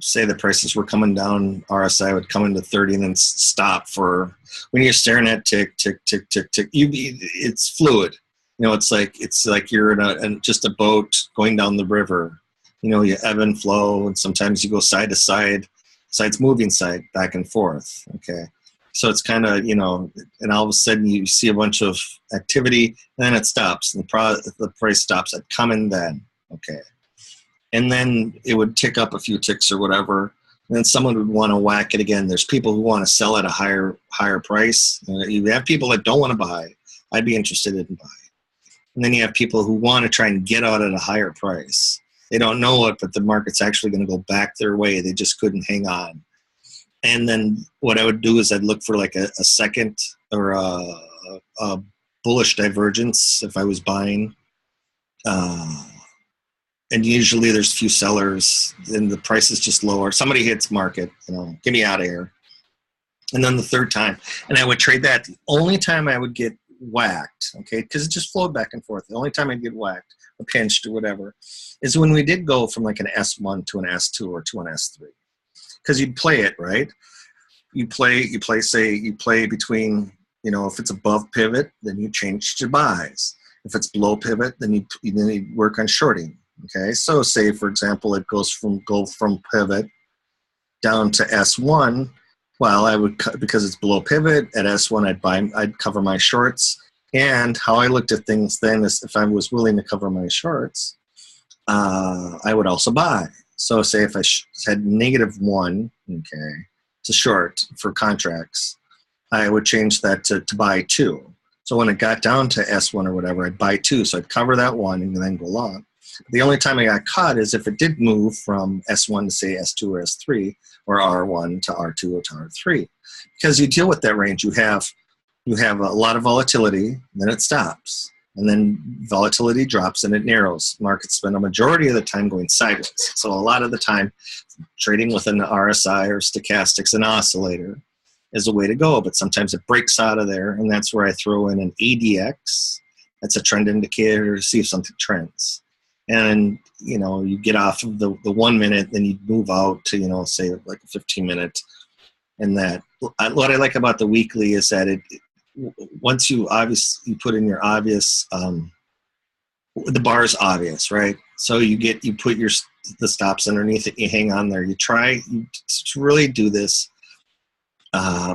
say the prices were coming down, RSI would come into 30 and then stop for, when you're staring at tick, tick, tick, tick, tick, it's fluid. You know, it's like you're in just a boat going down the river. You know, you ebb and flow, and sometimes you go side to side, sides moving side, back and forth, okay? So it's kind of, and all of a sudden you see a bunch of activity, and then it stops, and the price stops at coming then, okay? And then it would tick up a few ticks or whatever, and then someone would want to whack it again. There's people who want to sell at a higher price. You have people that don't want to buy. I'd be interested in buying. And then you have people who want to try and get out at a higher price. They don't know it, but the market's actually going to go back their way. They just couldn't hang on. And then what I would do is I'd look for like a second or a bullish divergence if I was buying. And usually there's few sellers and the price is just lower. Somebody hits market, get me out of here. And then the third time, and I would trade that. The only time I would get whacked, okay, because it just flowed back and forth. The only time I'd get whacked or pinched or whatever is when we did go from like an S1 to an S2 or to an S3. Because you'd play it, right? You play between, if it's above pivot, then you change to buys. If it's below pivot, then you work on shorting. Okay, so say for example it go from pivot down to S1. Well, I would, because it's below pivot at S1, I'd cover my shorts. And how I looked at things then is if I was willing to cover my shorts, I would also buy. So say if I had -1, okay, to short for contracts, I would change that to buy 2. So when it got down to S1 or whatever, I'd buy 2. So I'd cover that 1 and then go long. The only time I got caught is if it did move from S1 to say S2 or S3, or R1 to R2 or to R3. Because you deal with that range, you have a lot of volatility, then it stops. And then volatility drops and it narrows. Markets spend a majority of the time going sideways. So a lot of the time, trading with an RSI or stochastics and oscillator is a way to go. But sometimes it breaks out of there, and that's where I throw in an ADX. That's a trend indicator to see if something trends. And, you get off of the 1 minute, then you move out to, say like a 15-minute. And that, what I like about the weekly is that once you put in your obvious, the bar is obvious, right? So you put the stops underneath it, you hang on there. You try to really do this,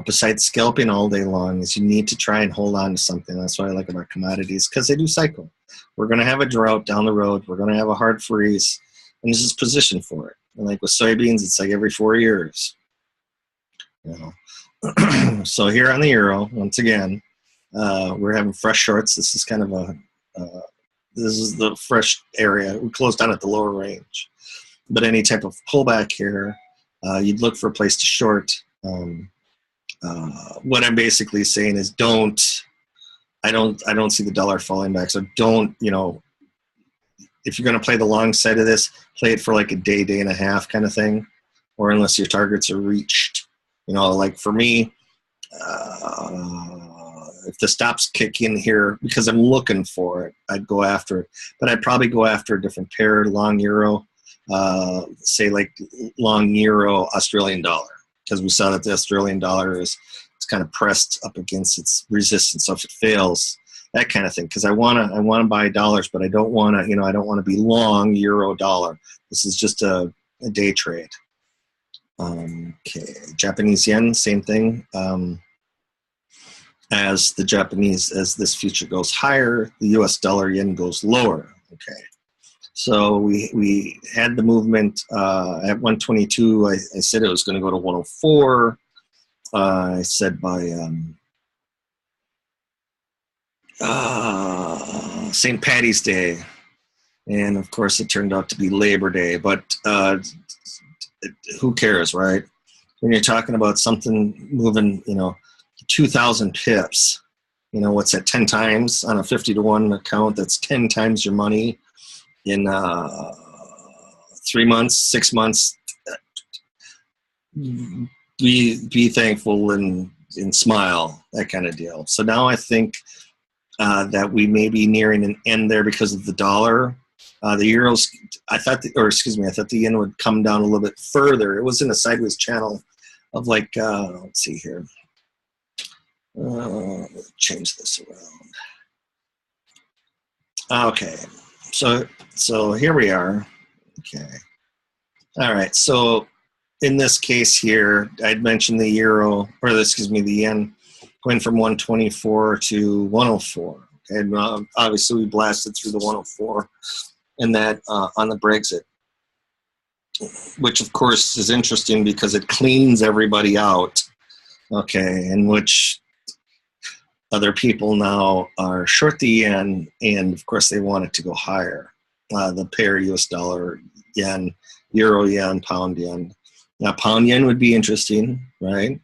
besides scalping all day long, is you need to try and hold on to something. That's what I like about commodities, because they do cycle. We're going to have a drought down the road. We're going to have a hard freeze, and this is positioned for it. And like with soybeans, it's like every 4 years. So here on the euro, once again, we're having fresh shorts. This is kind of this is the fresh area. We closed down at the lower range. But any type of pullback here, you'd look for a place to short. What I'm basically saying is I don't see the dollar falling back. So don't, if you're going to play the long side of this, play it for like a day and a half kind of thing, or unless your targets are reached. Like for me, if the stops kick in here, because I'm looking for it, I'd go after it. But I'd probably go after a different pair, long euro, say like long euro Australian dollar, because we saw that the Australian dollar is kind of pressed up against its resistance. So if it fails, that kind of thing. Because I wanna buy dollars, but I don't wanna, I don't want to be long euro dollar. This is just a day trade. Okay, Japanese yen, same thing. As this future goes higher, the US dollar yen goes lower. Okay, so we had the movement at 122. I said it was going to go to 104. I said by St. Patty's Day, and of course it turned out to be Labor Day. But who cares, right? When you're talking about something moving, 2,000 pips, what's that, 10 times on a 50-to-1 account? That's 10 times your money in 3 months, 6 months. Be thankful and smile, that kind of deal. So now I think that we may be nearing an end there because of the dollar. The euros, I thought the yen would come down a little bit further. It was in a sideways channel of like, let's see here. Change this around. Okay, so here we are. Okay, all right. So in this case here, I'd mentioned the the yen going from 124 to 104. Okay, and obviously we blasted through the 104, and that on the Brexit, which of course is interesting because it cleans everybody out. Okay, in which other people now are short the yen, and of course they want it to go higher. The pair US dollar yen, euro yen, pound yen. Now pound yen would be interesting, right?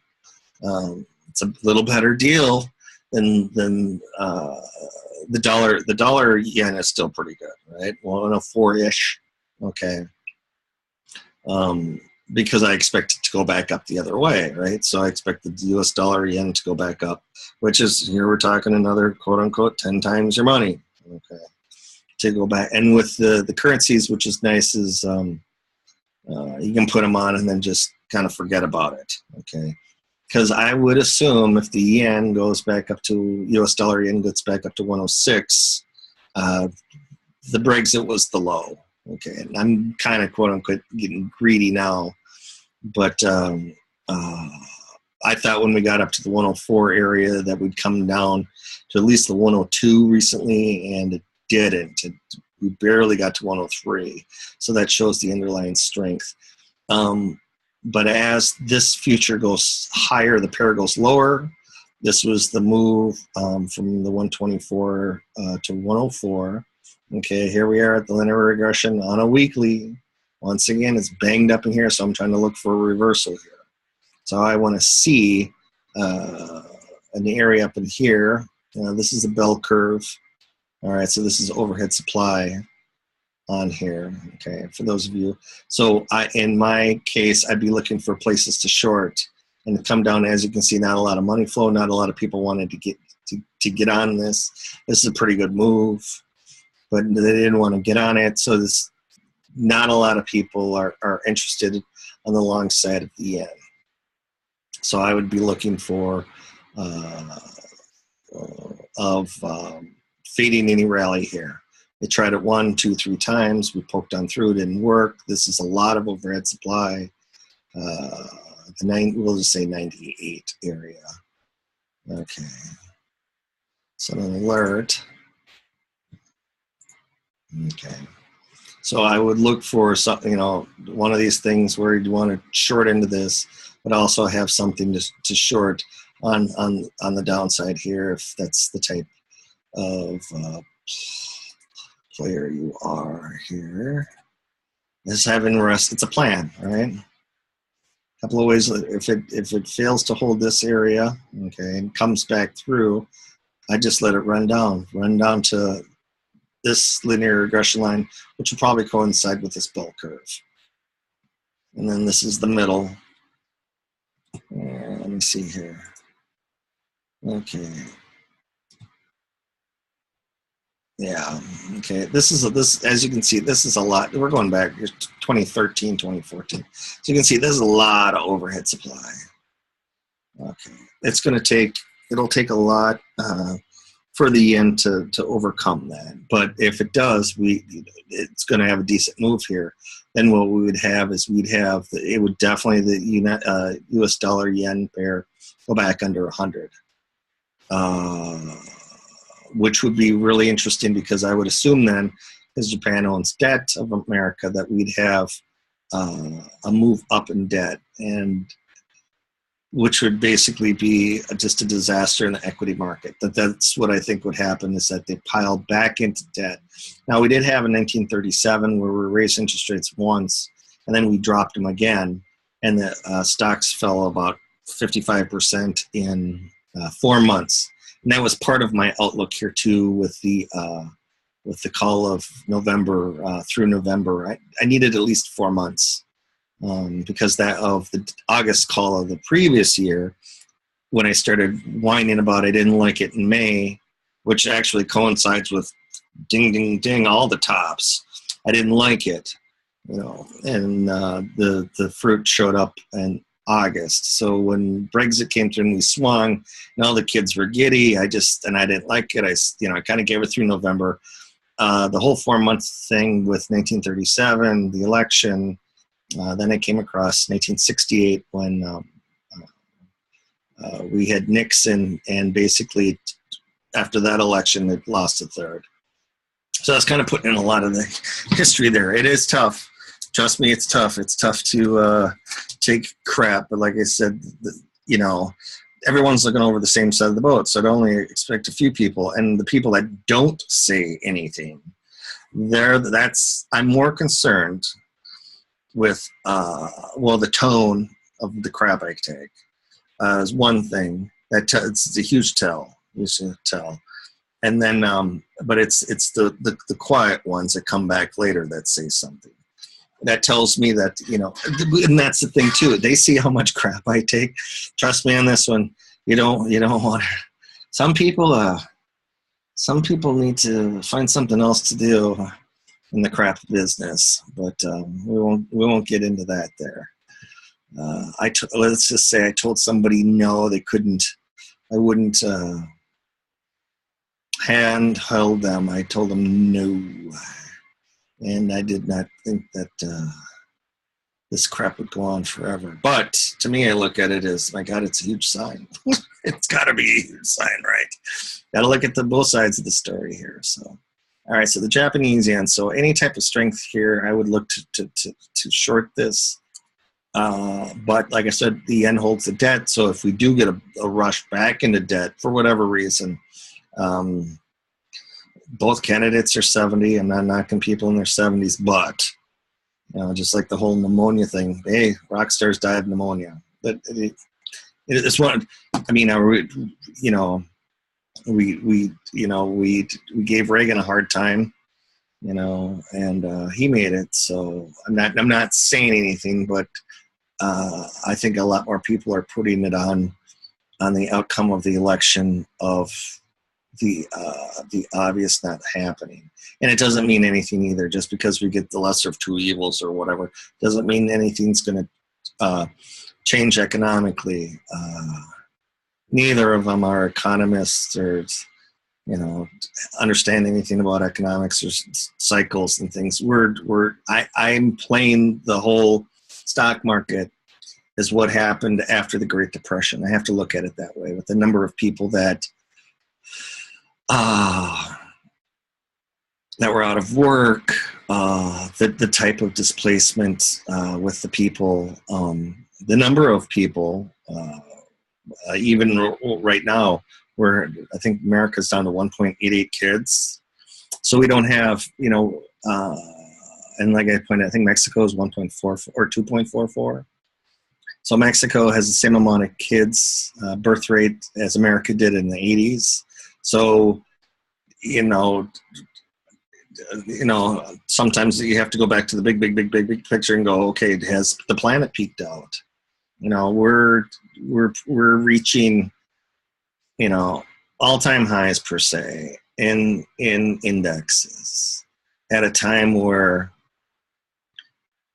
It's a little better deal than the dollar. The dollar yen is still pretty good, right? 104-ish. Okay. Because I expect it to go back up the other way, right? So I expect the US dollar yen to go back up, which is, here we're talking another quote unquote 10 times your money, okay, to go back. And with the currencies, which is nice, is you can put them on and then just kind of forget about it, okay? Because I would assume if the yen goes back up to, US dollar yen gets back up to 106, the Brexit was the low. Okay, and I'm kind of quote unquote getting greedy now, but I thought when we got up to the 104 area that we'd come down to at least the 102 recently, and it didn't. We barely got to 103, so that shows the underlying strength. But as this future goes higher, the pair goes lower. This was the move from the 124 to 104. Okay, here we are at the linear regression on a weekly. Once again, it's banged up in here, so I'm trying to look for a reversal here. So I want to see an area up in here. This is a bell curve. All right, so this is overhead supply on here, okay, for those of you. So in my case, I'd be looking for places to short and to come down. As you can see, not a lot of money flow, not a lot of people wanted to get on this. This is a pretty good move, but they didn't want to get on it, so not a lot of people are interested on the long side of the yen. So I would be looking for fading any rally here. They tried it 1, 2, 3 times. We poked on through, didn't work. This is a lot of overhead supply. We'll just say 98 area. Okay. So an alert. Okay. So I would look for something, one of these things where you want to short into this, but also have something to short on the downside here, if that's the type of player you are here. This having rest, it's a plan, right? A couple of ways. If it fails to hold this area, okay, and comes back through, I just let it run down to this linear regression line, which will probably coincide with this bell curve. And then this is the middle. Let me see here. Okay. Yeah, okay. This, as you can see, this is a lot. We're going back to 2013, 2014. So you can see there's a lot of overhead supply. Okay. It'll take a lot for the yen to overcome that. But if it does, it's going to have a decent move here. Then what we would have is it would definitely, the US dollar yen pair go back under 100. Which would be really interesting, because I would assume then, as Japan owns debt of America, that we'd have a move up in debt, and which would basically be just a disaster in the equity market. That's what I think would happen, is that they piled back into debt. Now, we did have in 1937 where we raised interest rates once, and then we dropped them again, and the stocks fell about 55% in 4 months. And that was part of my outlook here too, with the call of November through November. I needed at least 4 months, because that of the August call of the previous year, when I started whining about I didn't like it in May, which actually coincides with ding, ding, ding, all the tops. I didn't like it, and the fruit showed up in August. So when Brexit came through and we swung, and all the kids were giddy, I didn't like it. I kind of gave it through November. The whole 4-month thing with 1937, the election. Then I came across 1968 when we had Nixon, and basically after that election, it lost a third. So that's kind of putting in a lot of the history there. It is tough. Trust me, it's tough. It's tough to take crap, but like I said, everyone's looking over the same side of the boat, so I'd only expect a few people, and the people that don't say anything, I'm more concerned with the tone of the crap I take is one thing. It's a huge tell. And then, but it's the quiet ones that come back later that say something. That tells me that, and that's the thing too. They see how much crap I take. Trust me on this one. You don't want to. Some people need to find something else to do in the crap business, but we won't get into that there. Let's just say I told somebody no, they couldn't. I wouldn't handheld them. I told them no. And I did not think that this crap would go on forever. But to me, I look at it as, my God, it's a huge sign. It's got to be a huge sign, right? Got to look at both sides of the story here. So, all right, so the Japanese yen. So any type of strength here, I would look to short this. But like I said, the yen holds the debt. So if we do get a rush back into debt for whatever reason, both candidates are 70. I'm not knocking people in their 70s, but just like the whole pneumonia thing. Hey, rock stars die of pneumonia. But it's what I mean. We gave Reagan a hard time, and he made it. So I'm not saying anything, but I think a lot more people are putting it on the outcome of the election of the obvious not happening. And it doesn't mean anything either. Just because we get the lesser of two evils or whatever doesn't mean anything's going to change economically. Neither of them are economists or understand anything about economics or cycles and things. I'm playing the whole stock market is what happened after the Great Depression. I have to look at it that way, with the number of people that were out of work, the type of displacement with the people, the number of people, even right now, where I think America's down to 1.88 kids. So we don't have, and like I pointed out, I think Mexico is 1.44 or 2.44. So Mexico has the same amount of kids birth rate as America did in the 80s. So, sometimes you have to go back to the big picture and go, okay, has the planet peaked out? We're reaching, all-time highs per se in indexes at a time where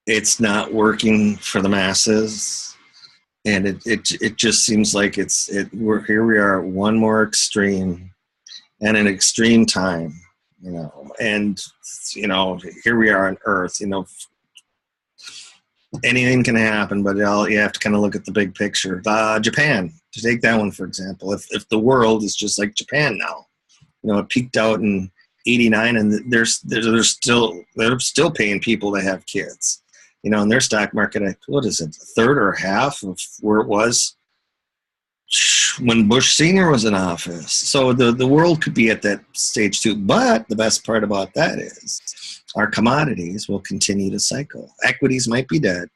it's not working for the masses. And it just seems like here we are at one more extreme and an extreme time, and, here we are on Earth, anything can happen, but you have to kind of look at the big picture. Japan, to take that one, for example, if the world is just like Japan now, it peaked out in 89 and they're still paying people to have kids. In their stock market, what is it, a third or half of where it was when Bush Sr. was in office. So the world could be at that stage too. But the best part about that is our commodities will continue to cycle. Equities might be dead,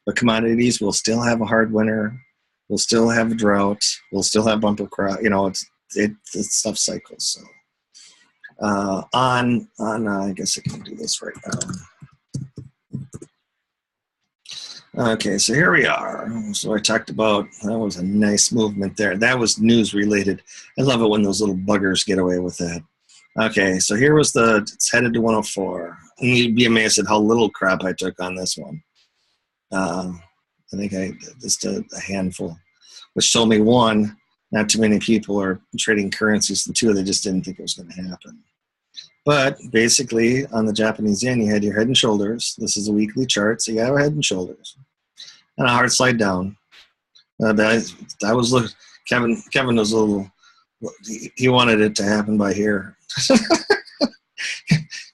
but commodities will still have a hard winter. We'll still have a drought. We'll still have bumper crop. The stuff cycles. So I guess I can do this right now. Okay, so here we are. So I talked about, that was a nice movement there. That was news related. I love it when those little buggers get away with that. Okay, so here was it's headed to 104. And you'd be amazed at how little crap I took on this one. I think I just a handful, which told me, one, not too many people are trading currencies, and two, they just didn't think it was going to happen. But basically, on the Japanese yen, you had your head and shoulders. This is a weekly chart, so you have a head and shoulders. And a hard slide down. I was looking, Kevin was a little, he wanted it to happen by here.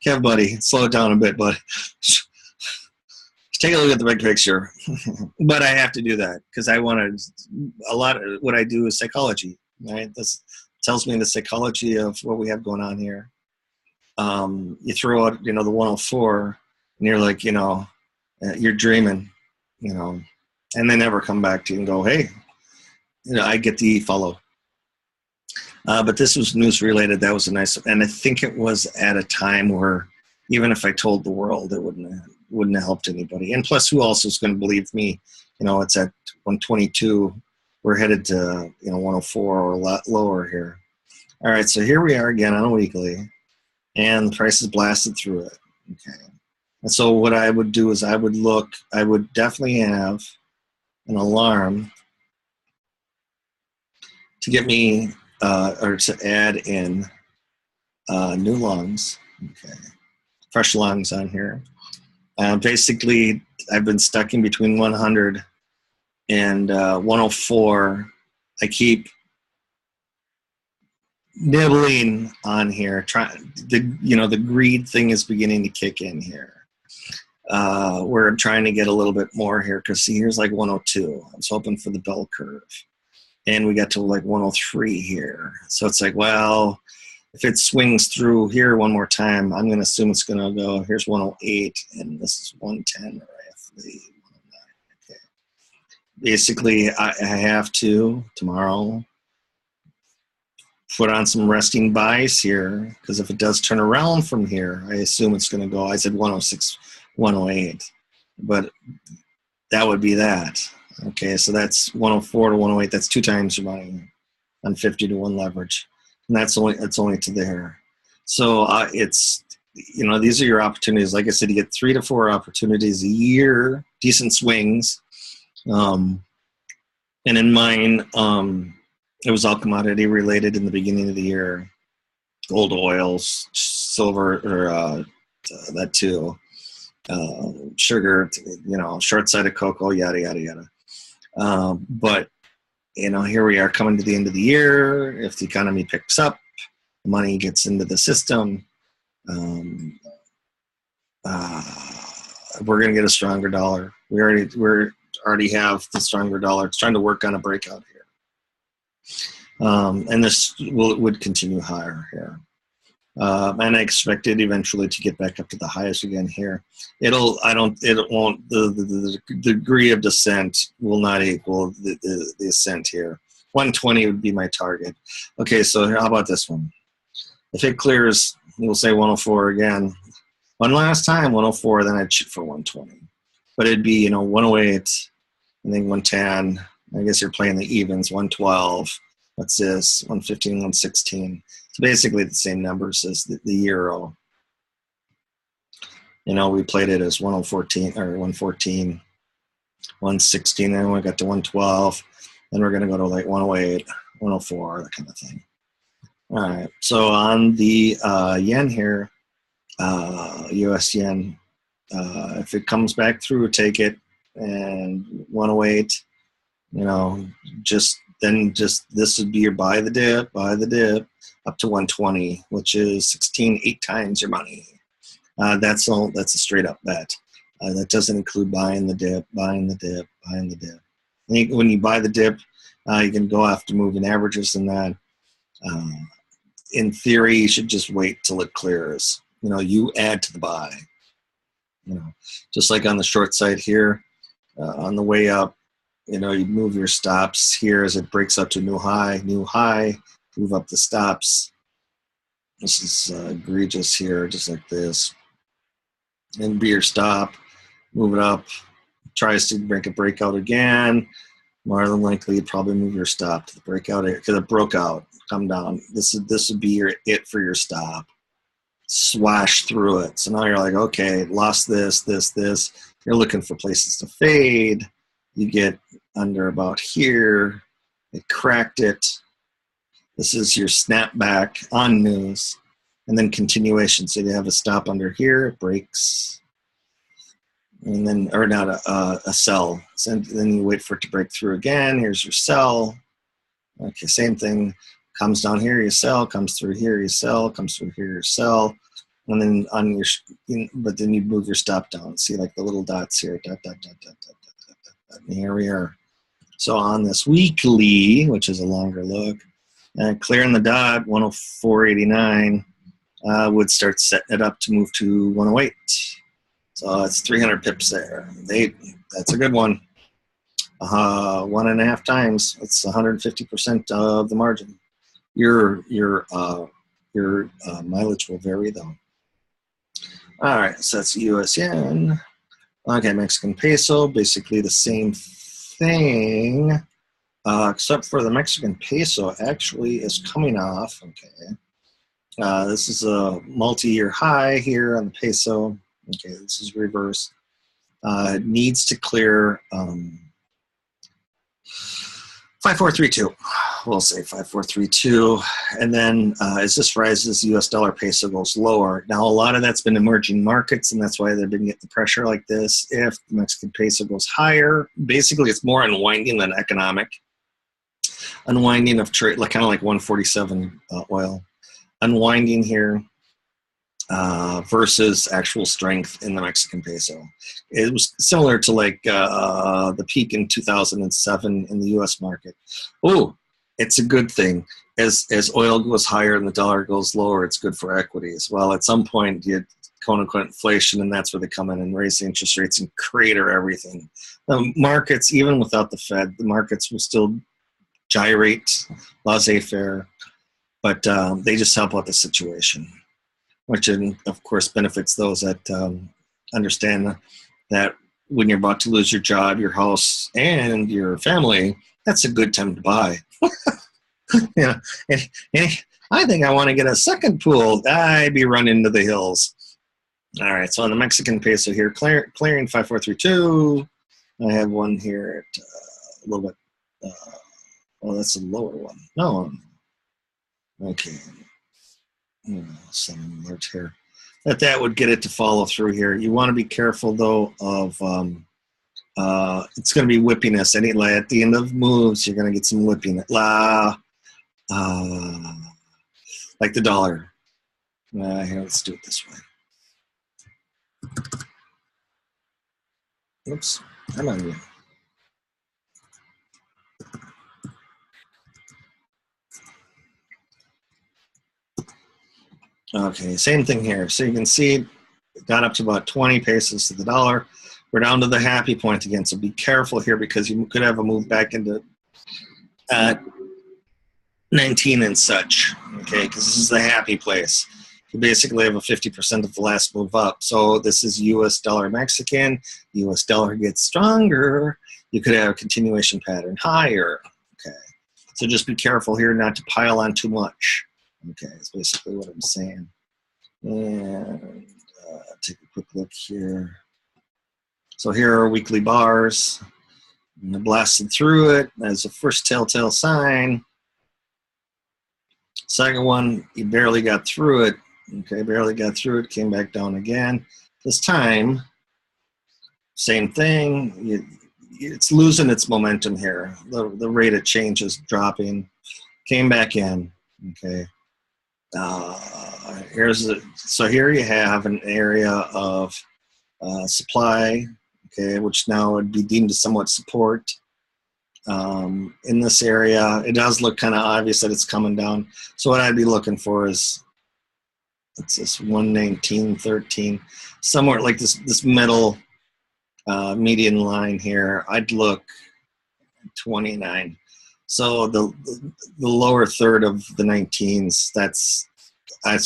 Kev, buddy, slow it down a bit, buddy. Take a look at the big picture. But I have to do that because a lot of what I do is psychology, right? This tells me the psychology of what we have going on here. You throw out, the 104, and you're like, you're dreaming, and they never come back to you and go, hey, I get the follow. But this was news related. That was a nice, and I think it was at a time where even if I told the world, it wouldn't have helped anybody. And plus, who else is going to believe me? It's at 122. We're headed to 104 or a lot lower here. All right, so here we are again on a weekly. And the price is blasted through it. Okay. And so what I would do is I would definitely have an alarm to get me, or to add in new longs, okay, fresh longs on here. Basically, I've been stuck in between 100 and 104. I keep nibbling on here, the greed thing is beginning to kick in here, where I'm trying to get a little bit more here, because see, here's like 102. I was hoping for the bell curve, and we got to like 103 here. So it's like, well, if it swings through here one more time, I'm going to assume it's going to go, here's 108, and this is 110 roughly. Okay. Basically, I have to, tomorrow, put on some resting buys here, because if it does turn around from here, I assume it's going to go, I said 106, 108, but that would be that. Okay, so that's 104 to 108, that's 2 times your money on 50 to 1 leverage. And that's only to there. So it's, you know, these are your opportunities. Like I said, you get 3 to 4 opportunities a year, decent swings. And in mine, it was all commodity related in the beginning of the year. Gold, oils, silver, or that too. Sugar, you know, short side of cocoa, yada, yada, yada. But, you know, here we are coming to the end of the year. If the economy picks up, money gets into the system, we're going to get a stronger dollar. We already have the stronger dollar. It's trying to work on a breakout here. And this would continue higher here. And I expect it eventually to get back up to the highest again here. The degree of descent will not equal the ascent here. 120 would be my target. Okay, so how about this one? If it clears, we'll say 104 again. One last time, 104, then I'd shoot for 120. But it'd be, you know, 108, I think 110. I guess you're playing the evens, 112. What's this? 115, 116. It's basically the same numbers as the euro. You know, we played it as 114 or 114, 116, then we got to 112. Then we're going to go to like 108, 104, that kind of thing. All right. So on the yen here, U.S. yen, if it comes back through, take it, and 108, you know, this would be your buy the dip up to 120, which is 8 times your money. That's a straight up bet. That doesn't include buying the dip. When you buy the dip, you can go after moving averages and that. In theory, you should just wait till it clears. You know, you add to the buy. You know, just like on the short side here, on the way up, you know, you move your stops here as it breaks up to new high, move up the stops. This is egregious here, just like this. And be your stop, move it up, tries to make a breakout again. More than likely, you'd probably move your stop to the breakout area because it broke out. Come down. This would be it for your stop. Swash through it. So now you're like, okay, lost this. You're looking for places to fade. You get under about here. It cracked it. This is your snapback on news. And then continuation. So you have a stop under here. It breaks. And then, or not a sell. So then you wait for it to break through again. Here's your sell. Okay, same thing. Comes down here, you sell. Comes through here, you sell. Comes through here, you sell. And then on your, but then you move your stop down. See like the little dots here. Dot. And here we are. So on this weekly, which is a longer look, clearing the dot, 104.89, would start setting it up to move to 108. So it's 300 pips there. That's a good one. 1.5 times. It's 150% of the margin. Your mileage will vary though. All right, so that's US yen. Okay, Mexican peso, basically the same thing, except for the Mexican peso actually is coming off. Okay, this is a multi-year high here on the peso. Okay, this is reverse. It needs to clear 5432. We'll say 5432. And then as this rises, US dollar peso goes lower. Now, a lot of that's been emerging markets, and that's why they've been getting the pressure like this. If the Mexican peso goes higher, basically it's more unwinding than economic. Unwinding of trade, like kind of like 147 oil. Unwinding here. Versus actual strength in the Mexican peso. It was similar to like the peak in 2007 in the U.S. market. Oh, it's a good thing. as oil goes higher and the dollar goes lower, it's good for equities. Well, at some point, you quote unquote inflation, and that's where they come in and raise the interest rates and crater everything. The markets, even without the Fed, the markets will still gyrate, laissez-faire, but they just help out the situation, which of course benefits those that understand that when you're about to lose your job, your house, and your family, that's a good time to buy. Yeah, and I think I want to get a second pool. I'd be running to the hills. All right, so on the Mexican peso here, clearing 5432. I have one here at a little bit. Oh, that's a lower one. No, okay. Some alert here. That would get it to follow through here. You want to be careful though of it's going to be whippiness. At the end of moves, you're going to get some whipping. Like the dollar. Here, let's do it this way. Oops, come on you. Okay, same thing here. So you can see it got up to about 20 pesos to the dollar. We're down to the happy point again, so be careful here because you could have a move back into 19 and such, okay, because this is the happy place. You basically have a 50% of the last move up. So this is US dollar Mexican. US dollar gets stronger. You could have a continuation pattern higher, okay. So just be careful here not to pile on too much, okay, that's basically what I'm saying. And take a quick look here. So here are weekly bars. And I blasted through it as a first telltale sign. Second one, you barely got through it. Okay, barely got through it, came back down again. This time, same thing. It's losing its momentum here. The rate of change is dropping. Came back in. Okay. So here you have an area of supply. Okay, which now would be deemed as somewhat support. In this area, it does look kind of obvious that it's coming down. So what I'd be looking for is, it's this 119.13, somewhere like this middle median line here. I'd look 29. So the lower third of the 19s, that's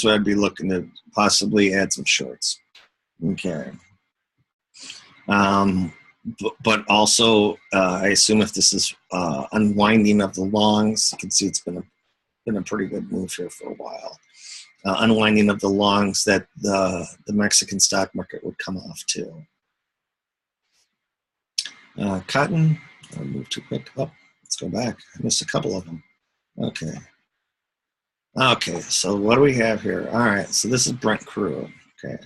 what I'd be looking to possibly add some shorts. Okay. But also, I assume if this is unwinding of the longs, you can see it's been a pretty good move here for a while. Unwinding of the longs that the Mexican stock market would come off too. Cotton, I moved too quick. Oh, let's go back. I missed a couple of them. Okay. Okay, so what do we have here? All right, so this is Brent crude. Okay.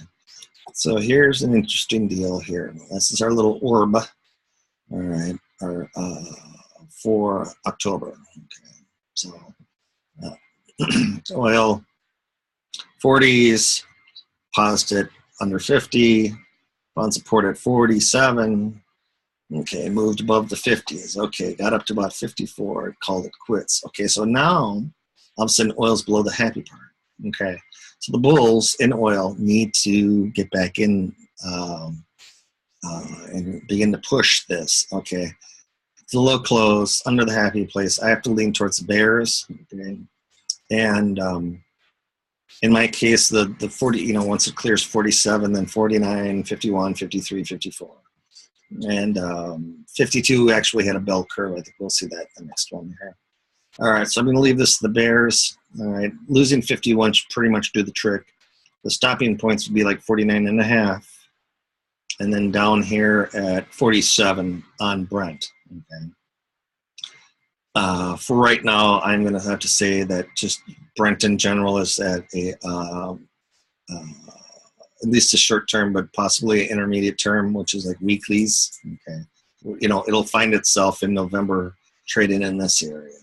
So here's an interesting deal here. This is our little orb, all right, for October. Okay, so oil 40s, paused it under 50, found support at 47. Okay, moved above the 50s. Okay, got up to about 54, called it quits. Okay, so now all of a sudden oil's below the happy part. Okay, so the bulls in oil need to get back in and begin to push this. Okay, it's a low close under the happy place. I have to lean towards the bears. Okay, and in my case, the 40, once it clears 47, then 49, 51, 53, 54. And 52 actually had a bell curve. I think we'll see that in the next one here. All right, so I'm going to leave this to the bears. All right, losing 51 should pretty much do the trick. The stopping points would be like 49 and a half, and then down here at 47 on Brent. Okay. For right now, I'm going to have to say that just Brent in general is at a at least a short term, but possibly an intermediate term, which is like weeklies. Okay, it'll find itself in November trading in this area.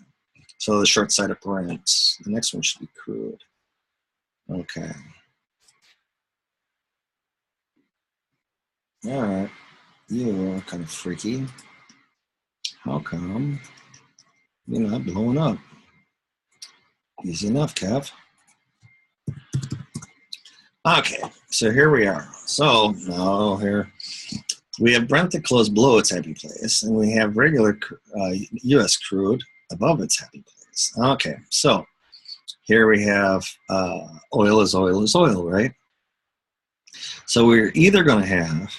So the short side of Brent. The next one should be crude. Okay. All right. You're kind of freaky. How come you're not blowing up? Easy enough, Kev. Okay, so here we are. So now here we have Brent that closed below its happy place, and we have regular U.S. crude above its happy place. Okay, so here we have oil is oil, right? So we're either going to have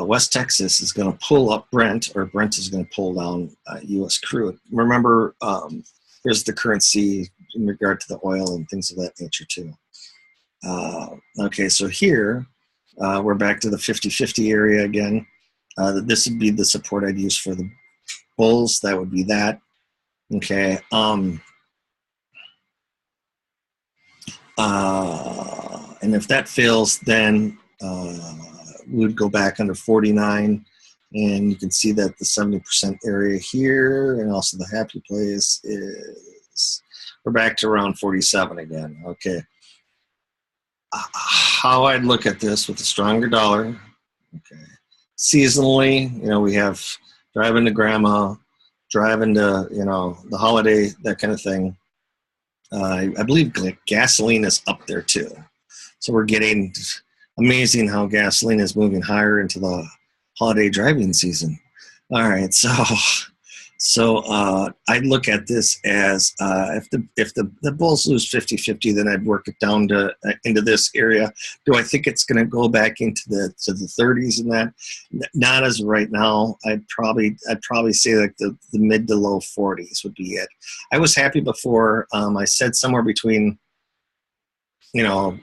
West Texas is going to pull up Brent, or Brent is going to pull down U.S. crude. Remember, here's the currency in regard to the oil and things of that nature too. Okay, so here we're back to the 50-50 area again. This would be the support I'd use for the bulls. That would be that. Okay. And if that fails, then we would go back under 49, and you can see that the 70% area here and also the happy place is, we're back to around 47 again. Okay. How I'd look at this with a stronger dollar, okay. Seasonally, we have driving to grandma, driving to, the holiday, that kind of thing. I believe gasoline is up there too. So we're getting amazing how gasoline is moving higher into the holiday driving season. All right, so I'd look at this as if the bulls lose 50-50, then I'd work it down to into this area. Do I think it's going to go back into the 30s and that? Not as of right now. I'd probably say like the mid to low 40s would be it. I was happy before. I said somewhere between, I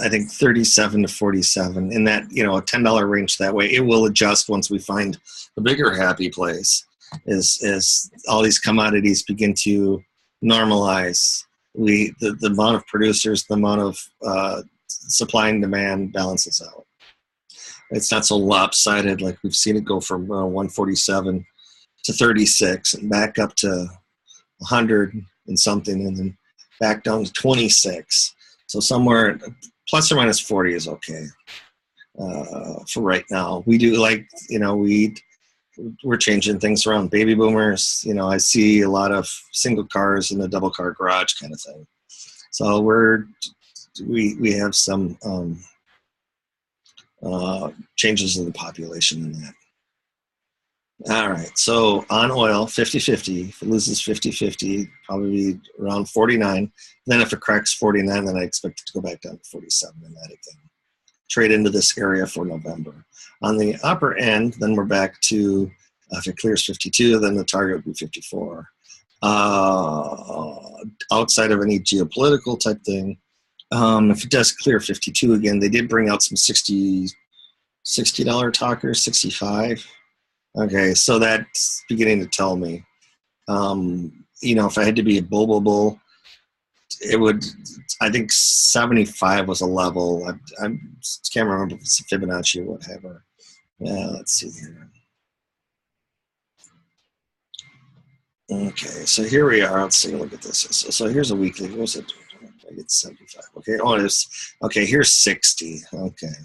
think 37 to 47 in that, a $10 range that way. It will adjust once we find a bigger happy place. As all these commodities begin to normalize, the amount of producers, the amount of supply and demand balances out. It's not so lopsided like we've seen it go from 147 to 36 and back up to 100 and something, and then back down to 26. So somewhere plus or minus 40 is okay for right now. We do we're changing things around. Baby boomers, I see a lot of single cars in the double car garage kind of thing. So we have some changes in the population in that. All right, so on oil, 50-50. If it loses 50-50, probably around 49. Then if it cracks 49, then I expect it to go back down to 47 and that again. Trade into this area for November. On the upper end, then we're back to, if it clears 52, then the target would be 54. Outside of any geopolitical type thing, if it does clear 52 again, they did bring out some $60 talkers, 65. Okay, so that's beginning to tell me, if I had to be a bull, it would, I think 75 was a level. I can't remember if it's a Fibonacci or whatever. Let's see here. Okay, so here we are. Let's take a look at this. So here's a weekly. What was it? I get 75. Okay. Okay, here's 60. Okay.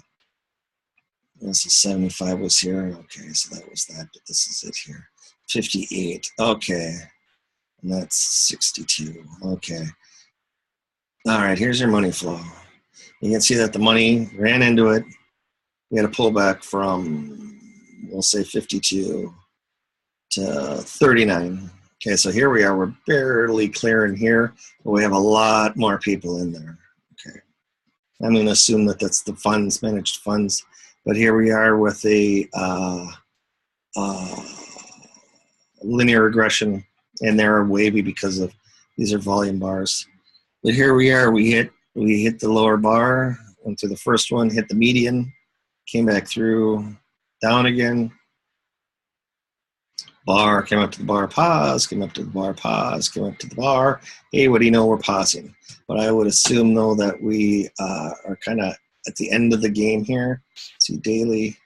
This is 75 was here. Okay, so that was that, but this is it here. 58. Okay. And that's 62. Okay. All right, here's your money flow. You can see that the money ran into it. We had a pullback from, we'll say 52 to 39. Okay, so here we are. We're barely clearing here, but we have a lot more people in there. Okay. I'm going to assume that that's the funds, managed funds. But here we are with a linear regression, and they're wavy because of these are volume bars. But here we are. We hit the lower bar, went to the first one, hit the median, came back through, down again. Bar, came up to the bar, pause, came up to the bar, pause, came up to the bar. Hey, what do you know? We're pausing. But I would assume, though, that we are kind of at the end of the game here. See daily.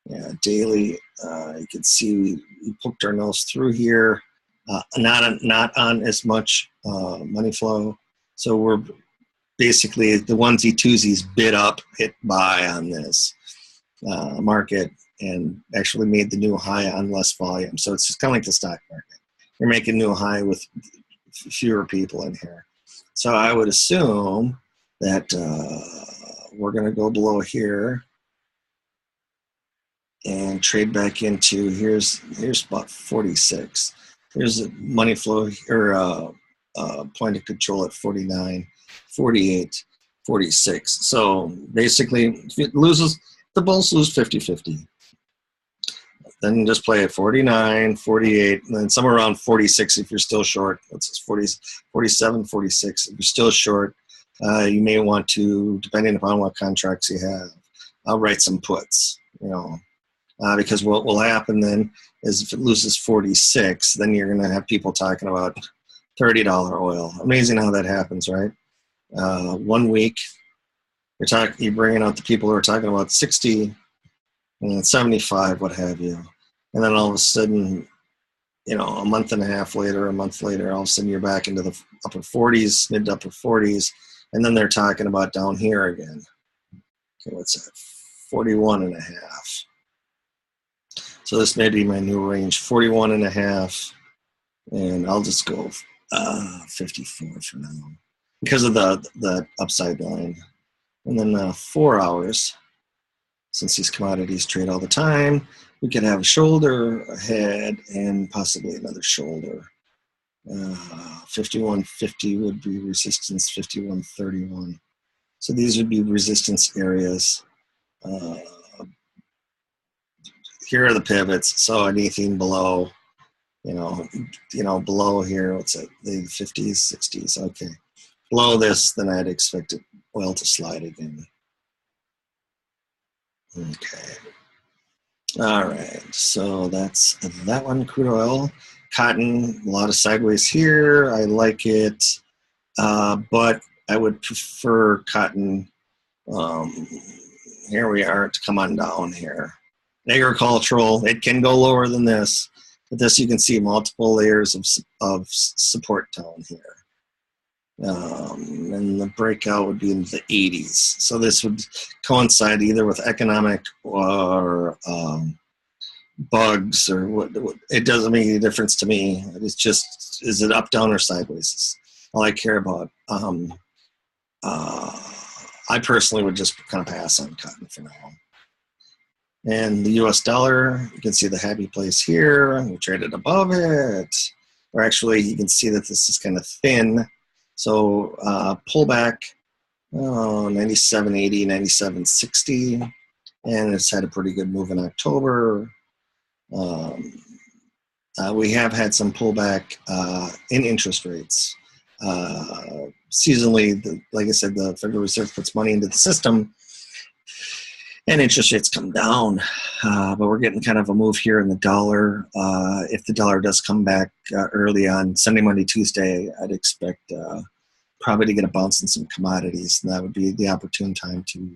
Yeah, daily. You can see we poked our nose through here. Not on as much money flow. So we're basically the onesie twosies bid up, hit buy on this market, and actually made the new high on less volume. So it's just kind of like the stock market. You're making new high with fewer people in here. So I would assume that we're going to go below here and trade back into, here's about 46. Here's a money flow, or point of control at 49, 48, 46. So basically, if it loses, the bulls lose 50-50. Then just play at 49, 48, and then somewhere around 46 if you're still short. That's 40, 47, 46. If you're still short, you may want to, depending upon what contracts you have, I'll write some puts, because what will happen then is if it loses 46, then you're going to have people talking about $30 oil. Amazing how that happens, right? 1 week, you're bringing out the people who are talking about 60 and 75, what have you. And then all of a sudden, a month and a half later, a month later, all of a sudden you're back into the upper 40s, mid to upper 40s, and then they're talking about down here again. Okay, what's that? 41 and a half. So this may be my new range, 41 and a half, and I'll just go 54 for now because of the upside line. And then 4 hours, since these commodities trade all the time, we could have a shoulder, a head, and possibly another shoulder. 51.50 would be resistance, 51.31. So these would be resistance areas. Here are the pivots. So anything below, below here, what's it? The 50s, 60s. Okay. Below this, then I'd expect it oil to slide again. Okay. All right. So that's that one. Crude oil, cotton. A lot of sideways here. I like it, but I would prefer cotton. Here we are to come on down here. Agricultural. It can go lower than this, but this you can see multiple layers of support down here. And the breakout would be in the 80s. So this would coincide either with economic or bugs or what. It doesn't make any difference to me. It's just, is it up, down, or sideways? It's all I care about. I personally would just kind of pass on cotton for now. And the US dollar, you can see the happy place here. We traded above it. Or actually, you can see that this is kind of thin. So pullback, 97.80, 97.60, and it's had a pretty good move in October. We have had some pullback in interest rates. Seasonally, like I said, the Federal Reserve puts money into the system, and interest rates come down. But we're getting kind of a move here in the dollar. If the dollar does come back early on Sunday, Monday, Tuesday, I'd expect probably to get a bounce in some commodities, and that would be the opportune time to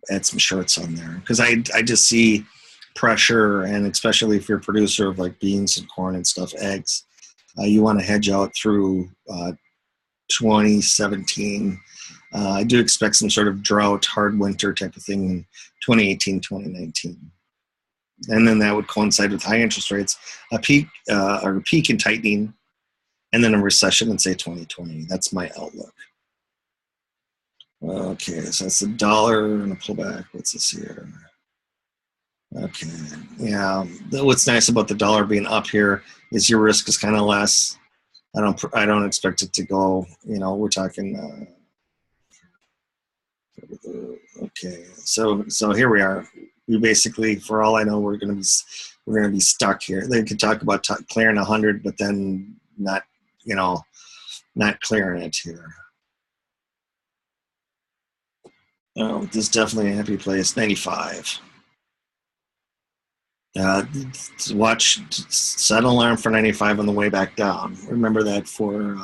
add some shorts on there. Because I just see pressure, and especially if you're a producer of like beans and corn and stuff, eggs, you want to hedge out through 2017. I do expect some sort of drought, hard winter type of thing in 2018, 2019. And then that would coincide with high interest rates, a peak in tightening, and then a recession in, say, 2020. That's my outlook. Okay, so that's the dollar and a pullback. What's this here? Okay, yeah. What's nice about the dollar being up here is your risk is kind of less. I don't expect it to go. We're talking. Okay, so here we are. We basically, for all I know, we're gonna be stuck here. They could talk about clearing 100, but then not clearing it here. Oh, this is definitely a happy place. 95. Set an alarm for 95 on the way back down. Remember that for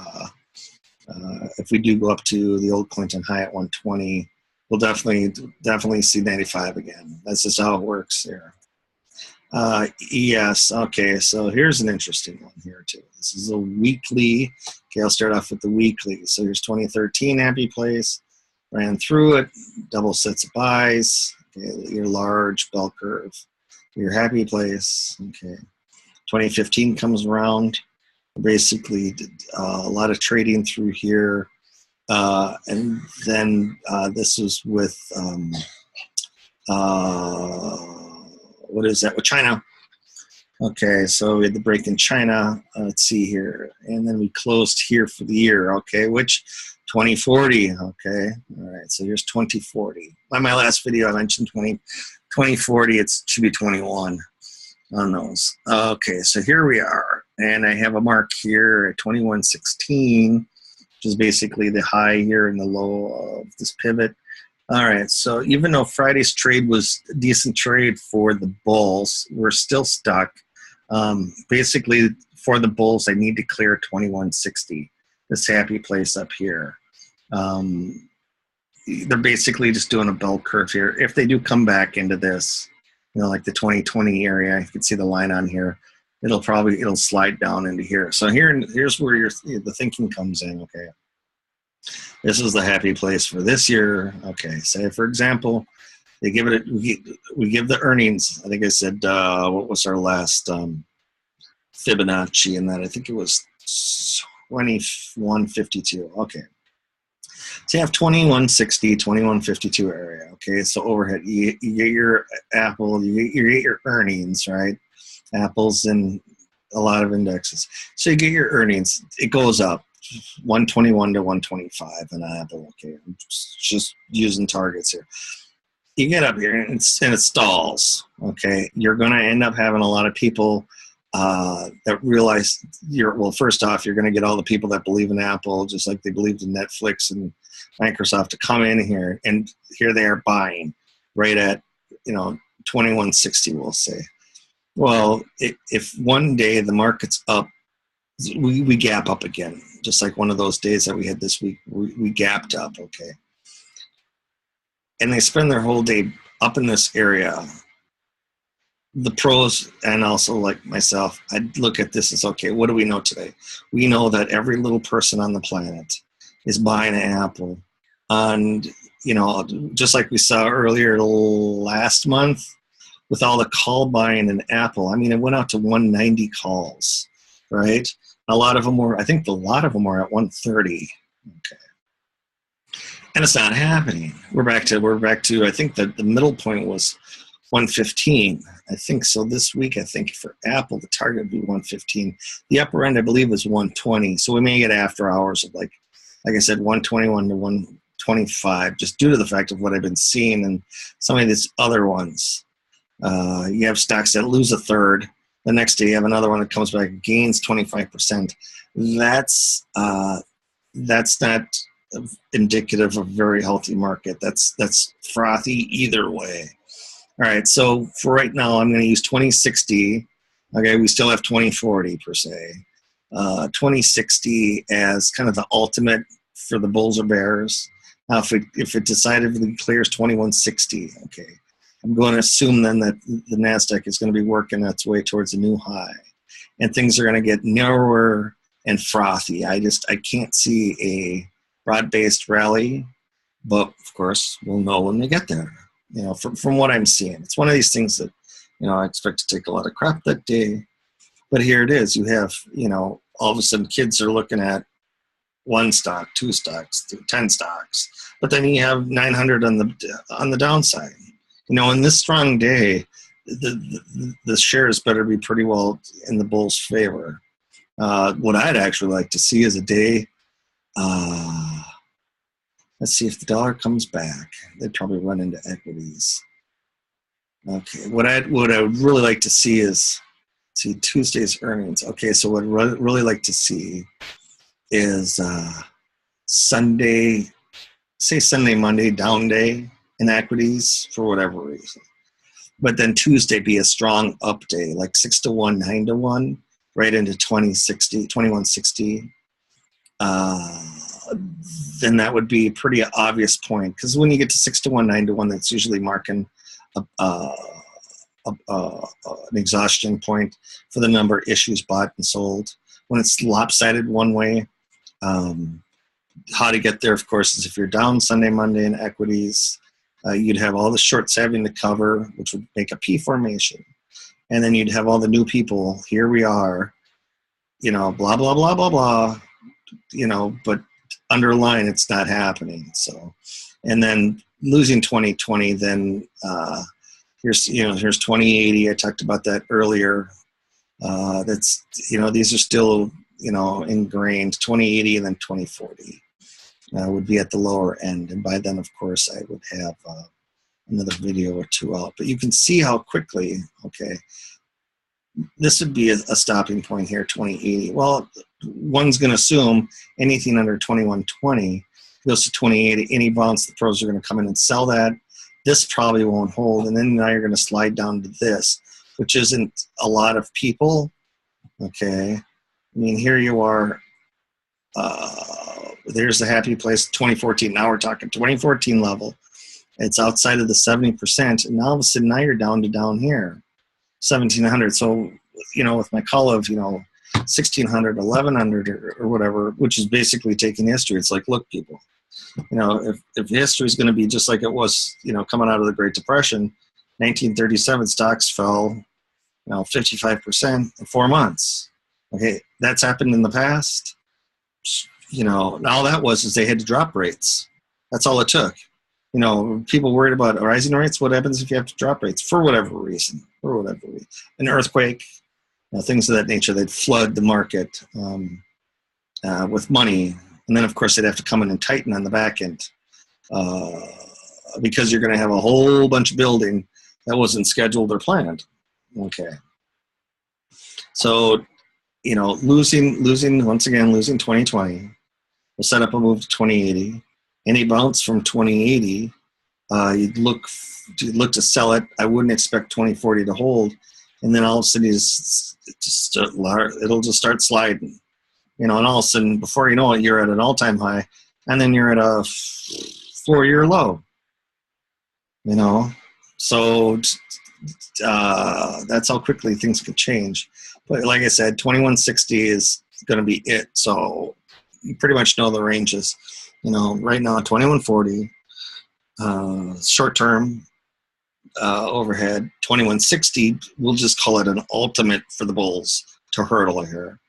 if we do go up to the old Clinton high at 120, we'll definitely see 95 again. That's just how it works here. ES. Okay, so here's an interesting one here too. This is a weekly. Okay, I'll start off with the weekly. So here's 2013 happy place. Ran through it. Double sets of buys. Okay, your large bell curve. Your happy place. Okay. 2015 comes around. Basically, a lot of trading through here. And then this was with, what is that, with China. Okay, so we had the break in China. Let's see here. And then we closed here for the year, okay, which 2040, okay. All right, so here's 2040. On my last video, I mentioned 2040. It should be 21 on those. Okay, so here we are. And I have a mark here at 2116, which is basically the high here and the low of this pivot. All right, so even though Friday's trade was a decent trade for the bulls, we're still stuck. Basically, for the bulls, I need to clear 2160, this happy place up here. They're basically just doing a bell curve here. If they do come back into this, you know, like the 2020 area, you can see the line on here, it'll slide down into here. So here's where the thinking comes in, okay. This is the happy place for this year. Okay, say for example, they give it. We give the earnings. I think I said what was our last Fibonacci, and that I think it was 2152. Okay, so you have 2160, 2152 area. Okay, so overhead. You get your Apple. You get your earnings, right? Apple's in a lot of indexes. So you get your earnings. It goes up. 121 to 125 in Apple. Okay, I'm just using targets here. You get up here and it stalls. Okay, you're going to end up having a lot of people that realize well, first off, you're going to get all the people that believe in Apple, just like they believed in Netflix and Microsoft, to come in here, and here they are buying right at 2160, we'll say. Well, if one day the market's up, we gap up again, just like one of those days that we had this week. We gapped up, okay? And they spend their whole day up in this area. The pros, and also like myself, I look at this as, okay, what do we know today? We know that every little person on the planet is buying an Apple. And, just like we saw earlier last month with all the call buying in Apple, I mean, it went out to 190 calls, right? A lot of them were, I think a lot of them were at 130. Okay. And it's not happening. We're back to I think that the middle point was 115. I think so. This week, I think for Apple, the target would be 115. The upper end, I believe, is 120. So we may get after hours of like I said, 121 to 125, just due to the fact of what I've been seeing and some of these other ones. You have stocks that lose a third. The next day, you have another one that comes back, gains 25%. That's not indicative of a very healthy market. That's frothy either way. All right, so for right now, I'm going to use 2060. Okay, we still have 2040 per se. 2060 as kind of the ultimate for the bulls or bears. Now, if it decidedly clears 2160, okay, I'm going to assume then that the NASDAQ is going to be working its way towards a new high, and things are going to get narrower and frothy. I can't see a broad-based rally, but of course we'll know when we get there. From what I'm seeing, it's one of these things that I expect to take a lot of crap that day, but here it is. You have all of a sudden kids are looking at one stock, two stocks, 10 stocks, but then you have 900 on the downside. In this strong day, the shares better be pretty well in the bull's favor. What I'd actually like to see is a day. Let's see if the dollar comes back. They'd probably run into equities. Okay, what I would really like to see is Tuesday's earnings. Okay, so what I'd really like to see is Sunday, Monday down day in equities for whatever reason. But then Tuesday be a strong up day, like 6 to 1, 9 to 1, right into 2160. Then that would be a pretty obvious point, because when you get to 6 to 1, 9 to 1, that's usually marking an exhaustion point for the number of issues bought and sold. When it's lopsided one way, how to get there, of course, is if you're down Sunday, Monday in equities, you'd have all the shorts having to cover, which would make a P formation. and then you'd have all the new people. Here we are, you know, blah blah blah blah blah, you know, but underline it's not happening. So, and then losing 2020, then here's 2080. I talked about that earlier. That's, you know, these are still, you know, ingrained. 2080 and then 2040 would be at the lower end, and by then, of course, I would have another video or two out. But you can see how quickly, okay, this would be a stopping point here, 2080. Well, one's going to assume anything under 2120 goes to 2080. Any bounce, the pros are going to come in and sell that. This probably won't hold, and then now you're going to slide down to this, which isn't a lot of people. Okay, I mean, here you are. There's the happy place, 2014. Now we're talking 2014 level. It's outside of the 70%, and now all of a sudden, now you're down here, 1700. So, you know, with my call of, you know, 1600, 1100, or whatever, which is basically taking history. It's like, look, people, you know, if history is going to be just like it was, you know, coming out of the Great Depression, 1937 stocks fell, you know, 55% in 4 months. Okay, that's happened in the past. You know, all that was is they had to drop rates. That's all it took. You know, people worried about rising rates. What happens if you have to drop rates for whatever reason? An earthquake, you know, things of that nature. They'd flood the market with money, and then of course they'd have to come in and tighten on the back end because you're going to have a whole bunch of building that wasn't scheduled or planned. Okay, so, you know, losing once again, losing 2020. We'll set up a move to 2080. Any bounce from 2080, you'd look to sell it. I wouldn't expect 2040 to hold, and then all of a sudden it'll just start sliding. You know, and all of a sudden, before you know it, you're at an all-time high, and then you're at a 4-year low. You know, so that's how quickly things could change. But like I said, 2160 is going to be it. So you pretty much know the ranges. You know, right now 2140, short term overhead. 2160, we'll just call it an ultimate for the bulls to hurdle here.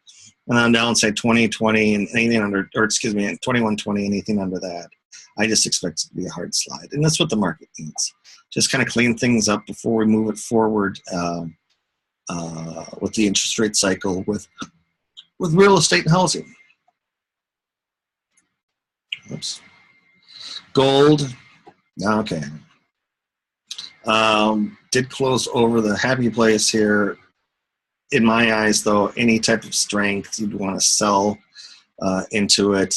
And on downside 2020 and anything under, or excuse me, 2120, anything under that, I just expect it to be a hard slide. And that's what the market needs. Just kind of clean things up before we move it forward with the interest rate cycle with real estate and housing. Oops. Gold. Okay. Did close over the happy place here. In my eyes, though, any type of strength you'd want to sell into it.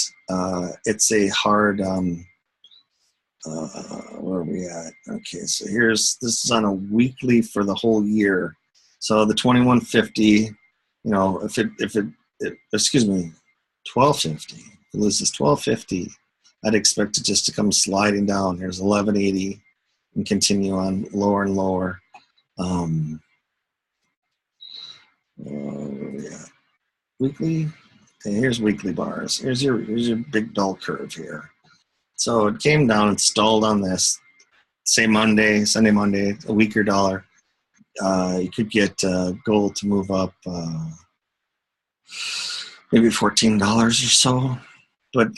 It's a hard. Where are we at? Okay, so this is on a weekly for the whole year. So the 2150, you know, if it excuse me, 1250. If it loses 1250, I'd expect it just to come sliding down. Here's 1180 and continue on lower and lower. Where are we at? Weekly. Okay, here's weekly bars. Here's your big dull curve here. So it came down and stalled on this. Say Sunday, Monday, a weaker dollar. You could get gold to move up maybe $14 or so. But,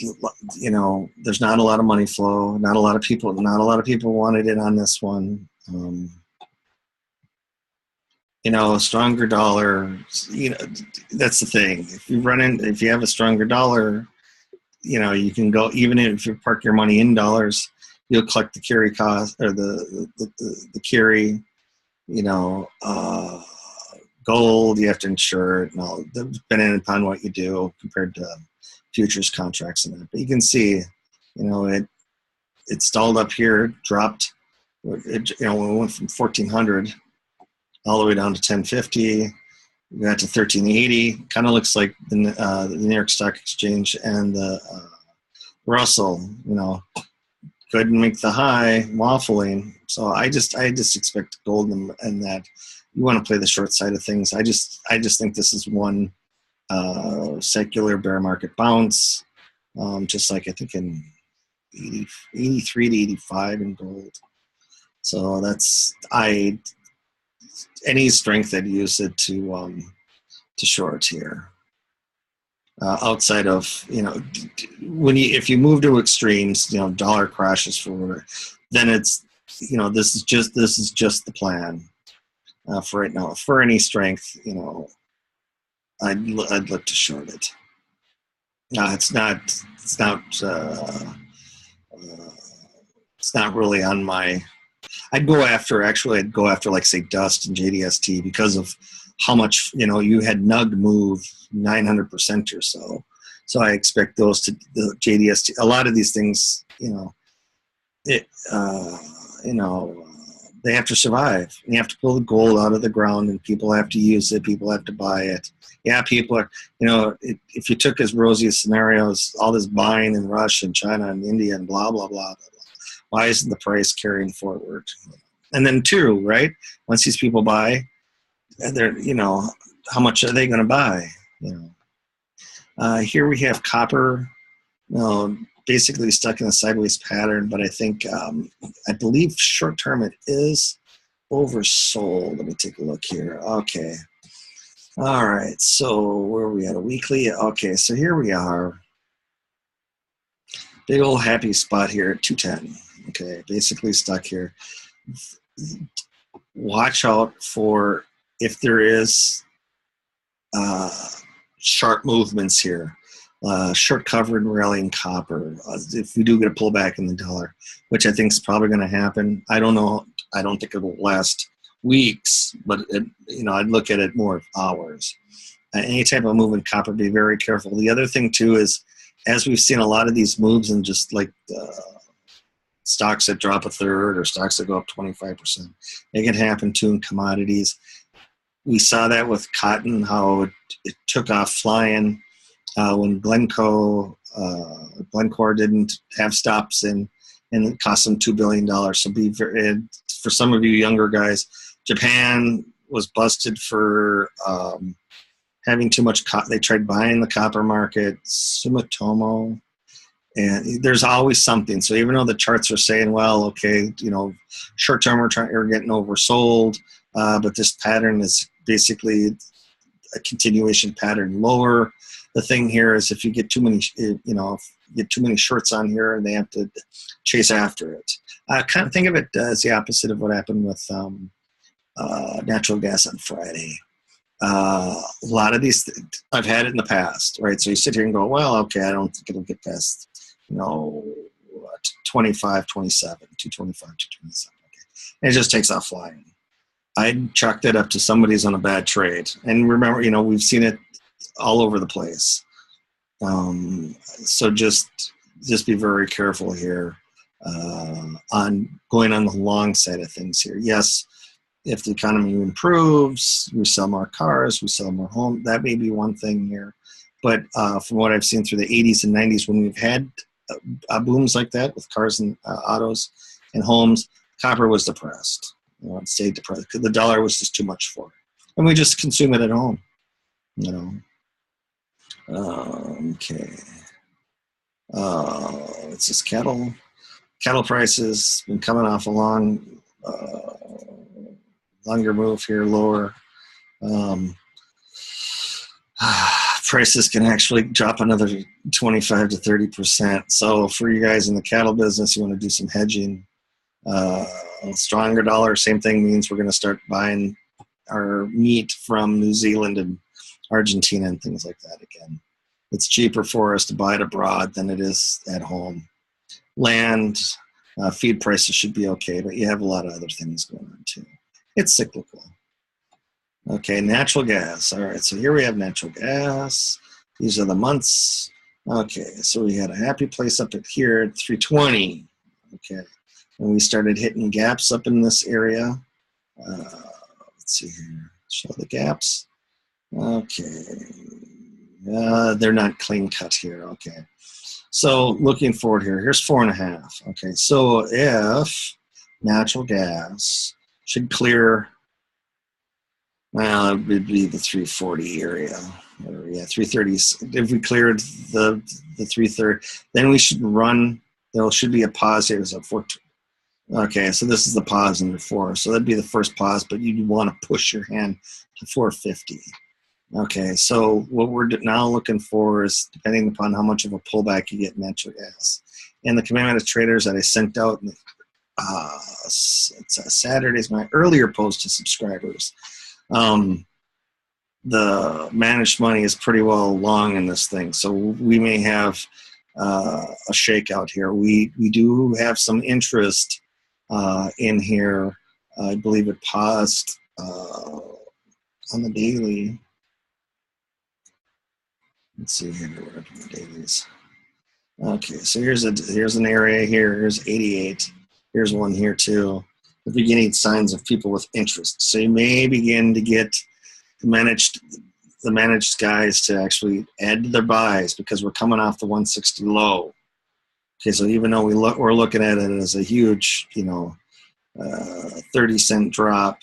you know, there's not a lot of money flow. Not a lot of people wanted it on this one. You know, a stronger dollar, you know, that's the thing. If you have a stronger dollar, you know, you can go, even if you park your money in dollars, you'll collect the carry cost or the carry, you know, gold, you have to insure it and all, depending upon what you do compared to futures contracts and that. But you can see, you know, it stalled up here, dropped, you know, we went from 1400 all the way down to 1050. We got to 1380. Kind of looks like the New York Stock Exchange and the Russell, you know, couldn't make the high, waffling. So I just expect gold and that you want to play the short side of things. I just think this is one secular bear market bounce, just like I think in 83 to 85 in gold. So any strength, I'd use it to short here. Outside of, you know, if you move to extremes, you know, dollar crashes for, then it's, you know, this is just the plan for right now. For any strength, you know, I'd look to short it. It's not really on my. I'd go after like say Dust and JDST because of how much, you know, you had NUG move 900% or so. So I expect those to the JDST. A lot of these things, you know, they have to survive. You have to pull the gold out of the ground, and people have to use it. People have to buy it. Yeah, people are, you know, if you took as rosy scenarios, all this buying in Russia and China and India and blah, blah, blah, blah, blah. Why isn't the price carrying forward? And then two, right? Once these people buy, they're, you know, how much are they going to buy? You know, here we have copper, you know, basically stuck in a sideways pattern, but I think, I believe short term it is oversold. Let me take a look here. Okay. All right. So where are we at? A weekly? Okay. So here we are. Big old happy spot here at 210. Okay. Basically stuck here. Watch out for if there is sharp movements here. Short covered rallying copper. If we do get a pullback in the dollar, which I think is probably going to happen. I don't know. I don't think it will last weeks, but you know, I'd look at it more of hours. Any type of move in copper, be very careful. The other thing too is, as we've seen a lot of these moves in just like stocks that drop a third or stocks that go up 25%, it can happen too in commodities. We saw that with cotton, how it took off flying. When Glencore didn't have stops in, and it cost them $2 billion. So for some of you younger guys, Japan was busted for having too much they tried buying the copper market, Sumitomo, and there's always something. So even though the charts are saying, well, okay, you know, short term we're getting oversold, but this pattern is basically a continuation pattern lower. The thing here is if you get too many, you know, get too many shorts on here and they have to chase after it. Kind of think of it as the opposite of what happened with natural gas on Friday. A lot of these, I've had it in the past, right? So you sit here and go, well, okay, I don't think it'll get past, you know, 25, 27, 225, 227. Okay. And it just takes off flying. I'd chalk that up to somebody's on a bad trade. And remember, you know, we've seen it all over the place. So just be very careful here on going on the long side of things here. Yes, if the economy improves, we sell more cars, we sell more homes. That may be one thing here. But from what I've seen through the 80s and 90s, when we've had booms like that with cars and autos and homes, copper was depressed. You know, it stayed depressed because the dollar was just too much for it. And we just consume it at home, you know. Okay. It's just cattle prices been coming off a longer move here, lower. Prices can actually drop another 25 to 30%. So for you guys in the cattle business, you want to do some hedging. Stronger dollar, same thing means we're going to start buying our meat from New Zealand and Argentina and things like that again. It's cheaper for us to buy it abroad than it is at home. Land, feed prices should be okay, but you have a lot of other things going on too. It's cyclical. Okay, natural gas. All right, so here we have natural gas. These are the months. Okay, so we had a happy place up at here at 320. Okay, and we started hitting gaps up in this area. Let's see here. Show the gaps. Okay. They're not clean cut here. Okay. So looking forward here, here's 4.5. Okay. So if natural gas should clear, well, it would be the 340 area. Or, yeah, 330. If we cleared the 330, then we should run. There should be a pause here. So Okay, so this is the pause under 4. So that'd be the first pause, but you'd want to push your hand to 450. Okay, so what we're now looking for is, depending upon how much of a pullback you get in natural gas. And the commitment of traders that I sent out, it's Saturday's my earlier post to subscribers. The managed money is pretty well long in this thing, so we may have a shakeout here. We do have some interest in here. I believe it paused on the daily. Let's see here, what are the dailies? Okay, so here's an area here. Here's 88. Here's one here too. The beginning signs of people with interest. So you may begin to get the managed guys to actually add to their buys because we're coming off the 160 low. Okay, so even though we're looking at it as a huge, 30-cent drop,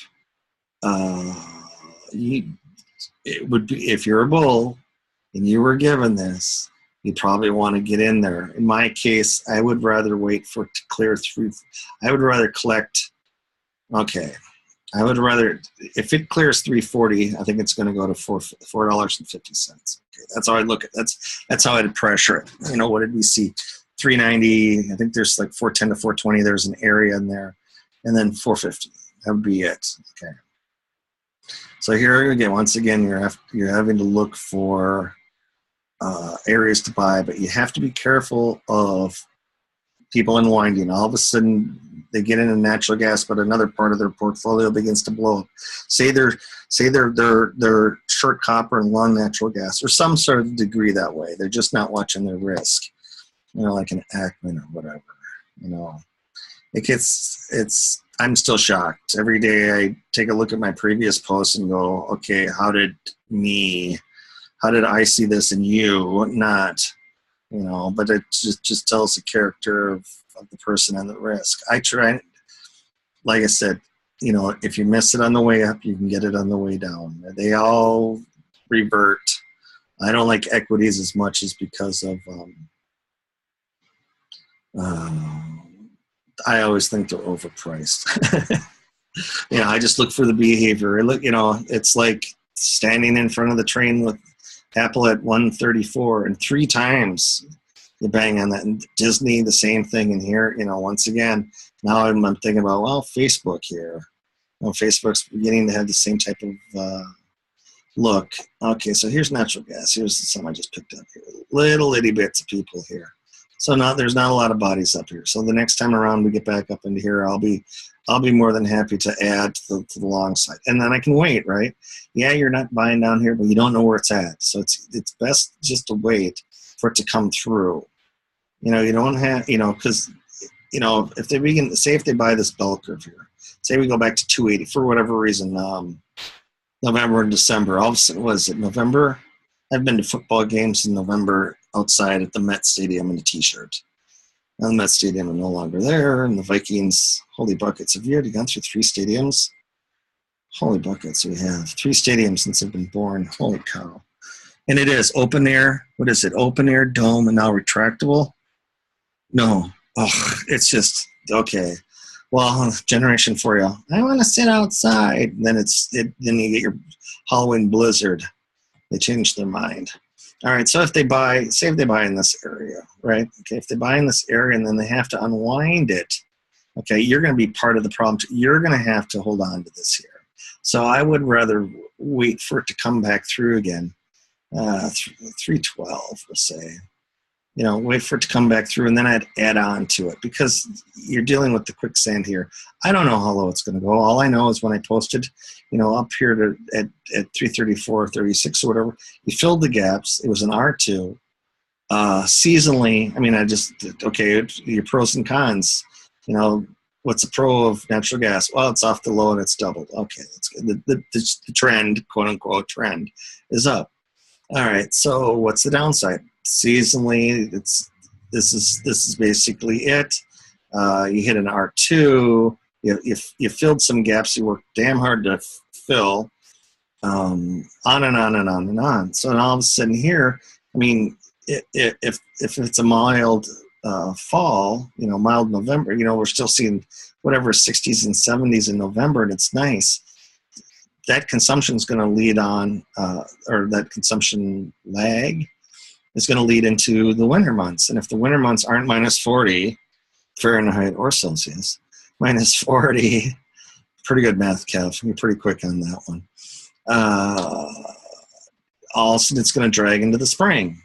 it would be, if you're a bull and you were given this, you probably want to get in there. In my case, I would rather wait for it to clear through. I would rather collect. Okay, I would rather, if it clears 340, I think it's going to go to $4.50. Okay, that's how I look at. That's how I'd pressure it. What did we see? 390. I think there's like 410 to 420. There's an area in there, and then 450. That would be it. Okay. So here again, once again, you're having to look for areas to buy, but you have to be careful of people unwinding. All of a sudden, they get into natural gas, but another part of their portfolio begins to blow up. Say they're short copper and long natural gas, or some sort of degree that way. They're just not watching their risk. Like an Ackman or whatever. I'm still shocked. Every day I take a look at my previous posts and go, okay, how did I see this and you not? But it just tells the character of the person and the risk. I try, like I said, if you miss it on the way up, you can get it on the way down. They all revert. I don't like equities as much as because of I always think they're overpriced. I just look for the behavior. It's like standing in front of the train with Apple at 134, and 3 times you bang on that. And Disney, the same thing. And here, once again, now I'm thinking about, well, Facebook here. Facebook's beginning to have the same type of look. Okay, so here's natural gas. Here's some I just picked up here. Little itty bits of people here. So now there's not a lot of bodies up here. So the next time around we get back up into here, I'll be more than happy to add to the long side. And then I can wait, right? Yeah, you're not buying down here, but you don't know where it's at. So it's best just to wait for it to come through. You don't have, because, if they begin, say if they buy this bell curve here, say we go back to 280 for whatever reason, November and December, all of a sudden, was it November? I've been to football games in November outside at the Met Stadium in a t-shirt. Now the Met Stadium are no longer there, and the Vikings, holy buckets. Have you already gone through 3 stadiums? Holy buckets, we have 3 stadiums since I've been born. Holy cow. And it is open air. What is it? Open air, dome, and now retractable? No. Oh, it's just, okay. Well, generation for you. I want to sit outside. And then then you get your Halloween blizzard. They changed their mind. All right, so if they buy in this area, right? Okay, if they buy in this area and then they have to unwind it, okay, you're going to be part of the problem. You're going to have to hold on to this here. So I would rather wait for it to come back through again, 312, we'll say. Wait for it to come back through, and then I'd add on to it because you're dealing with the quicksand here. I don't know how low it's going to go. All I know is when I posted, up here at 334, 36 or whatever, you filled the gaps. It was an R2. Seasonally, your pros and cons. What's the pro of natural gas? Well, it's off the low and it's doubled. Okay, that's good. The trend, quote unquote trend, is up. All right, so what's the downside? Seasonally, this is basically it. You hit an R2. You filled some gaps you worked damn hard to fill. On and on and on and on. So now all of a sudden here, if it's a mild fall, mild November, we're still seeing whatever 60s and 70s in November, and it's nice, that consumption is going to lead on, or that consumption lag is going to lead into the winter months. And if the winter months aren't minus 40 Fahrenheit or Celsius, minus 40, pretty good math, Kev. You're pretty quick on that one. Also, it's going to drag into the spring.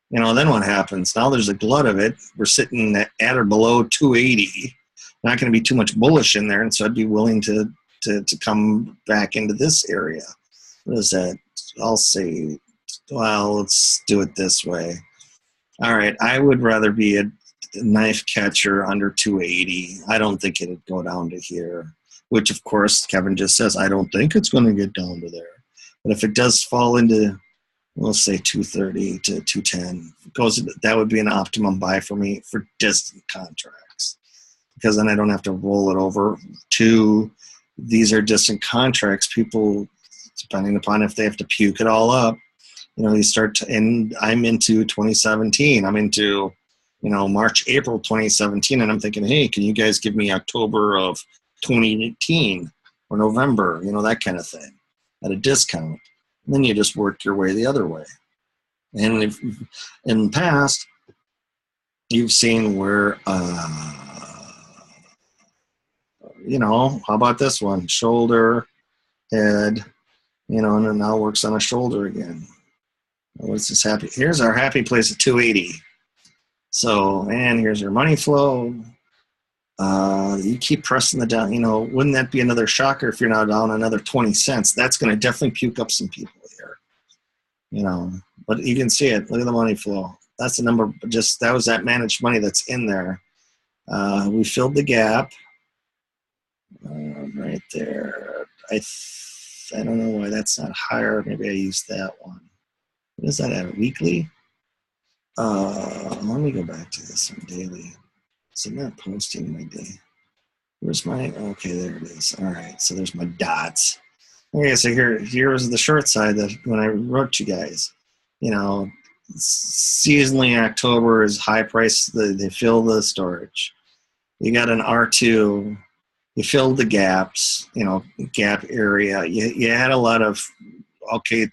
Then what happens? Now there's a glut of it. We're sitting at or below 280. Not going to be too much bullish in there, and so I'd be willing to come back into this area. What is that? I'll say, well, let's do it this way. All right, I would rather be a knife catcher under 280. I don't think it'd go down to here, which of course Kevin just says, I don't think it's going to get down to there. But if it does fall into, we'll say 230 to 210, that would be an optimum buy for me for distant contracts, because then I don't have to roll it over to, these are distant contracts. People, depending upon if they have to puke it all up, you start to, and I'm into 2017. I'm into, March, April 2017, and I'm thinking, hey, can you guys give me October of 2018 or November, that kind of thing at a discount. And then you just work your way the other way. And if in the past, you've seen where, how about this one? Shoulder, head, and it now works on a shoulder again. What's this happy? Here's our happy place at 280. So, and here's your money flow. You keep pressing the down, wouldn't that be another shocker if you're now down another 20 cents? That's going to definitely puke up some people here, but you can see it. Look at the money flow. That's the number, that was that managed money that's in there. We filled the gap right there. I don't know why that's not higher. Maybe I used that one. What is that at, weekly? Let me go back to this one, daily. So I'm not posting my day. Where's my, okay, there it is. All right, so there's my dots. Okay, so here's the short side that when I wrote you guys, seasonally October is high price, they fill the storage. You got an R2, you filled the gaps, gap area. You had a lot of,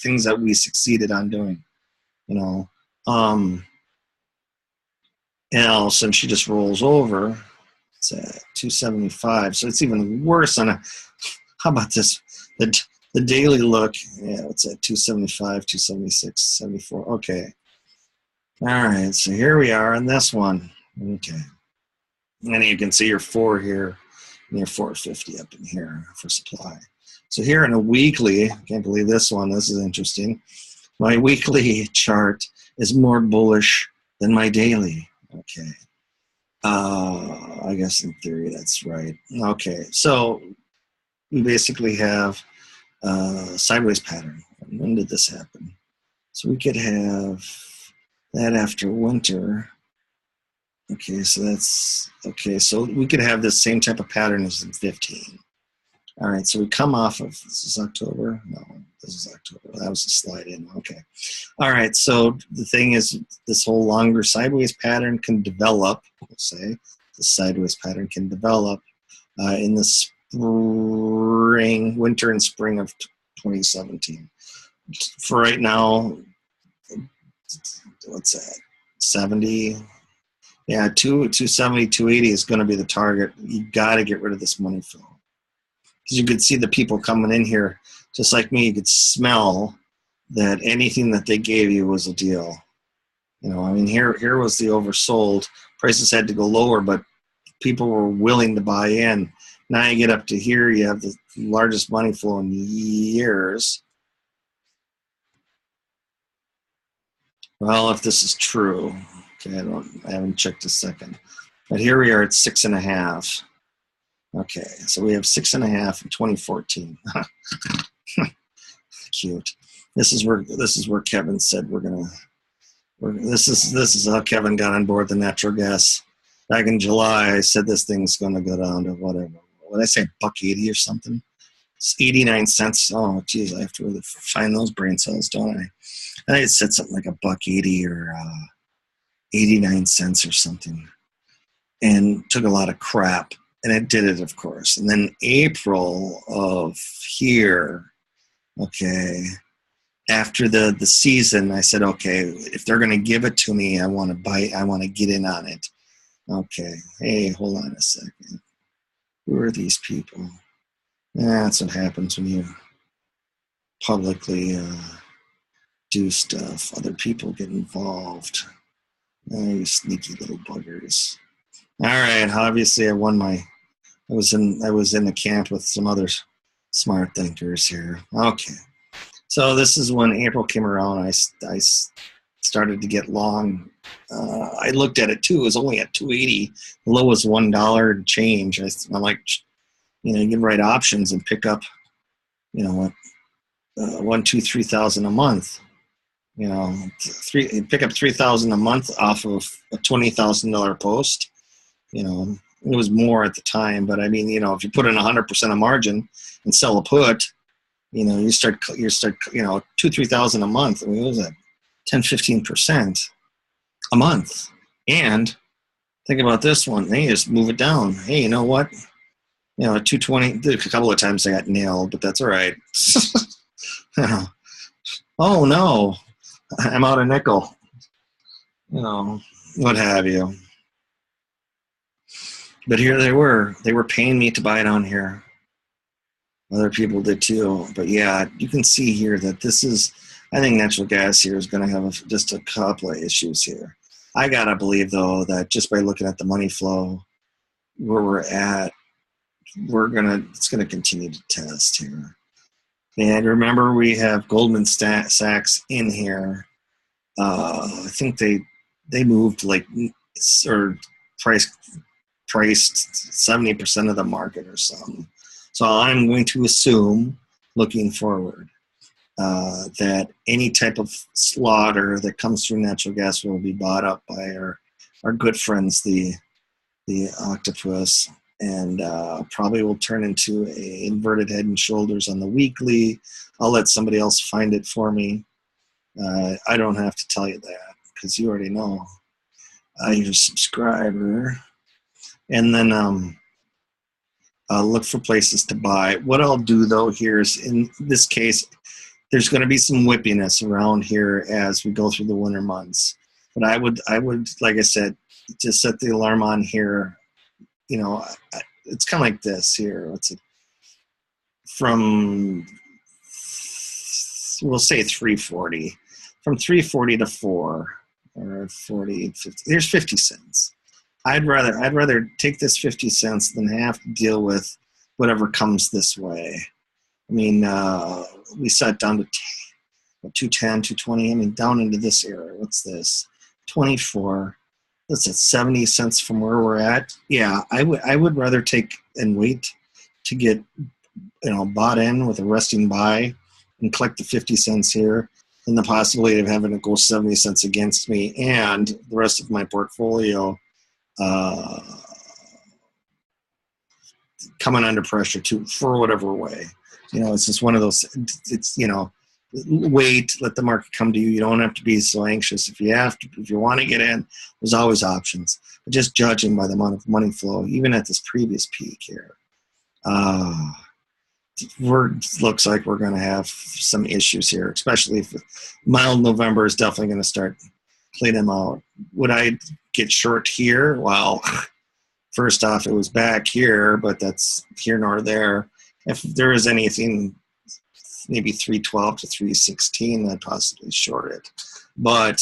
things that we succeeded on doing, and all of a sudden she just rolls over. It's at 275, so it's even worse on a, how about this? The daily look, yeah, it's at 275, 276, 74. Okay. All right, so here we are on this one. Okay. And you can see your 4 here, and your 450 up in here for supply. So here in a weekly, I can't believe this one, this is interesting. My weekly chart is more bullish than my daily. Okay. I guess in theory that's right. Okay, so we basically have a sideways pattern. When did this happen? So we could have that after winter. Okay, so that's, okay, so we could have this same type of pattern as in 15. All right, so we come off of, this is October? No, this is October. That was a slide in, okay. All right, so the thing is, this whole longer sideways pattern can develop, let's say, the sideways pattern can develop in the spring, winter and spring of 2017. For right now, what's that, 70? Yeah, 270, 280 is going to be the target. You got to get rid of this money flow. Because you could see the people coming in here, just like me, you could smell that anything that they gave you was a deal. Here was the oversold. Prices had to go lower, but people were willing to buy in. Now you get up to here, you have the largest money flow in years. Well, if this is true, okay, I haven't checked a second. But here we are at 6.5. Okay, so we have 6.5 in 2014. Cute. This is where Kevin said this is how Kevin got on board the natural gas. Back in July, I said this thing's gonna go down to whatever. What did I say, $1.80 or something? It's 89 cents. Oh, geez, I have to really find those brain cells, don't I? I said something like $1.80 or 89 cents or something, and took a lot of crap and it did it, of course. And then April of here, okay, after the season, I said, okay, if they're going to give it to me, I want to buy, I want to get in on it. Okay, hey, hold on a second. Who are these people? That's what happens when you publicly do stuff. Other people get involved. Oh, you sneaky little buggers. All right, obviously I won my, I was in the camp with some other smart thinkers here. Okay. So this is when April came around. I started to get long. I looked at it too. It was only at 280. The low was $1 and change. I'm like, you know, you can write options and pick up, you know, what, 1, 2, 3,000 a month. You know, pick up 3,000 a month off of a $20,000 post. You know, it was more at the time, but I mean, you know, if you put in 100% of margin and sell a put, you know, you start, you know, 2,000, 3,000 a month. I mean, what was that? 10, 15% a month. And think about this one. They just move it down. Hey, you know what? You know, 220. A couple of times I got nailed, but that's all right. Oh no, I'm out a nickel. You know, what have you. But here they were. They were paying me to buy it on here. Other people did too. But yeah, you can see here that this is, I think natural gas here is going to have just a couple of issues here. I got to believe, though, that just by looking at the money flow, where we're at, it's going to continue to test here. And remember, we have Goldman Sachs in here. I think they moved like, or priced 70% of the market or something. So I'm going to assume, looking forward, that any type of slaughter that comes through natural gas will be bought up by our good friends, the octopus, and probably will turn into a inverted head and shoulders on the weekly. I'll let somebody else find it for me. I don't have to tell you that because you already know. You're a subscriber. And then look for places to buy. What I'll do, though, here is, in this case, there's going to be some whippiness around here as we go through the winter months. But I would, like I said, just set the alarm on here. You know, it's kind of like this here. What's it? From, we'll say 340. From 340 to 4, or 40, 50. There's 50 cents. I'd rather take this 50 cents than have to deal with whatever comes this way. I mean, we sat down to 210, 220. I mean, down into this area. What's this? 24. That's at 70 cents from where we're at. Yeah, I would rather take and wait to get, you know, bought in with a resting buy and collect the 50 cents here, than the possibility of having it go 70 cents against me and the rest of my portfolio coming under pressure too, for whatever way. You know, it's just one of those, it's, you know, wait, let the market come to you. You don't have to be so anxious. If you want to get in, there's always options. But just judging by the amount of money flow, even at this previous peak here, looks like we're going to have some issues here, especially if mild November is definitely going to start clean them out. Would I get short here? Well, first off, it was back here, but that's here nor there. If there is anything, maybe 312 to 316, I'd possibly short it. But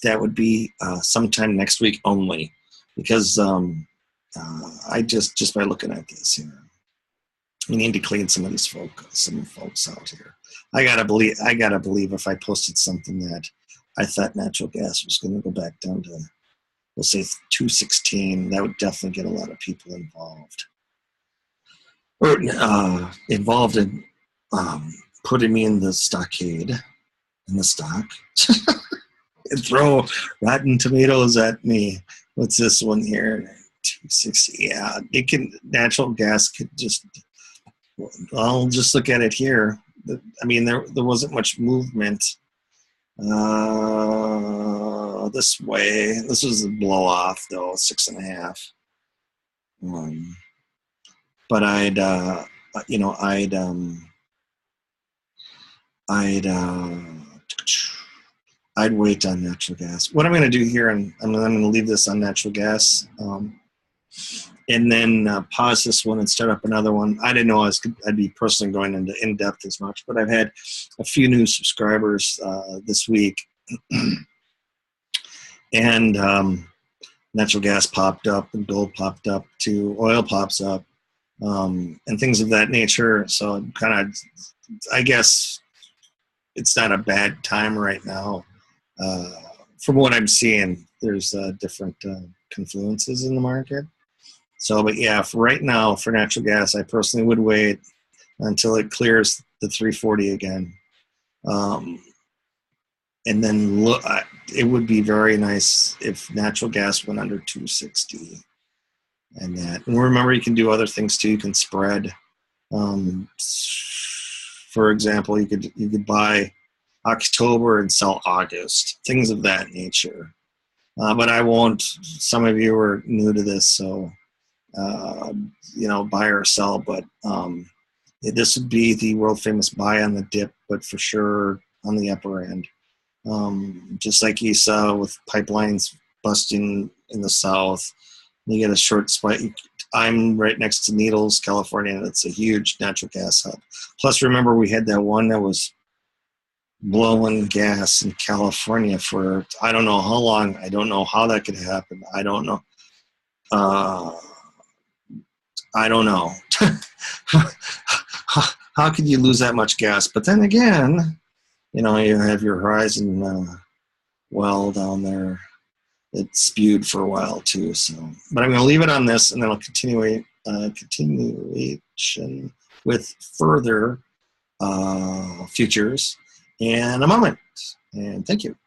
that would be sometime next week only, because I just by looking at this here, we need to clean some of these folks out here. I gotta believe if I posted something that I thought natural gas was going to go back down to, we'll say 216, that would definitely get a lot of people involved. Or involved in putting me in the stockade, in the stock, and throw rotten tomatoes at me. What's this one here? 260. Yeah, it can. Natural gas could just. I'll just look at it here. I mean, there wasn't much movement. this way. This was a blow off though, 6.5. But I'd wait on natural gas. What I'm going to do here, and I'm going to leave this on natural gas, and then pause this one and start up another one. I didn't know I'd be personally going into in-depth as much, but I've had a few new subscribers this week, and natural gas popped up, and gold popped up too, oil pops up, and things of that nature. So kind of, I guess it's not a bad time right now. From what I'm seeing, there's different confluences in the market. So, but yeah, for right now, for natural gas, I personally would wait until it clears the 340 again. And then look, it would be very nice if natural gas went under 260. And remember, you can do other things too. You can spread. For example, you could buy October and sell August, things of that nature. But I won't. Some of you are new to this, so buy or sell. But this would be the world famous buy on the dip, but for sure on the upper end. Just like you saw with pipelines busting in the south, you get a short spike. I'm right next to Needles, California, and it's a huge natural gas hub. Plus, remember, we had that one that was blowing gas in California for I don't know how long. I don't know how that could happen. I don't know. I don't know. How could you lose that much gas? But then again, you have your Horizon well down there. It spewed for a while too. So, but I'm going to leave it on this, and then I'll continuation with further futures in a moment. And thank you.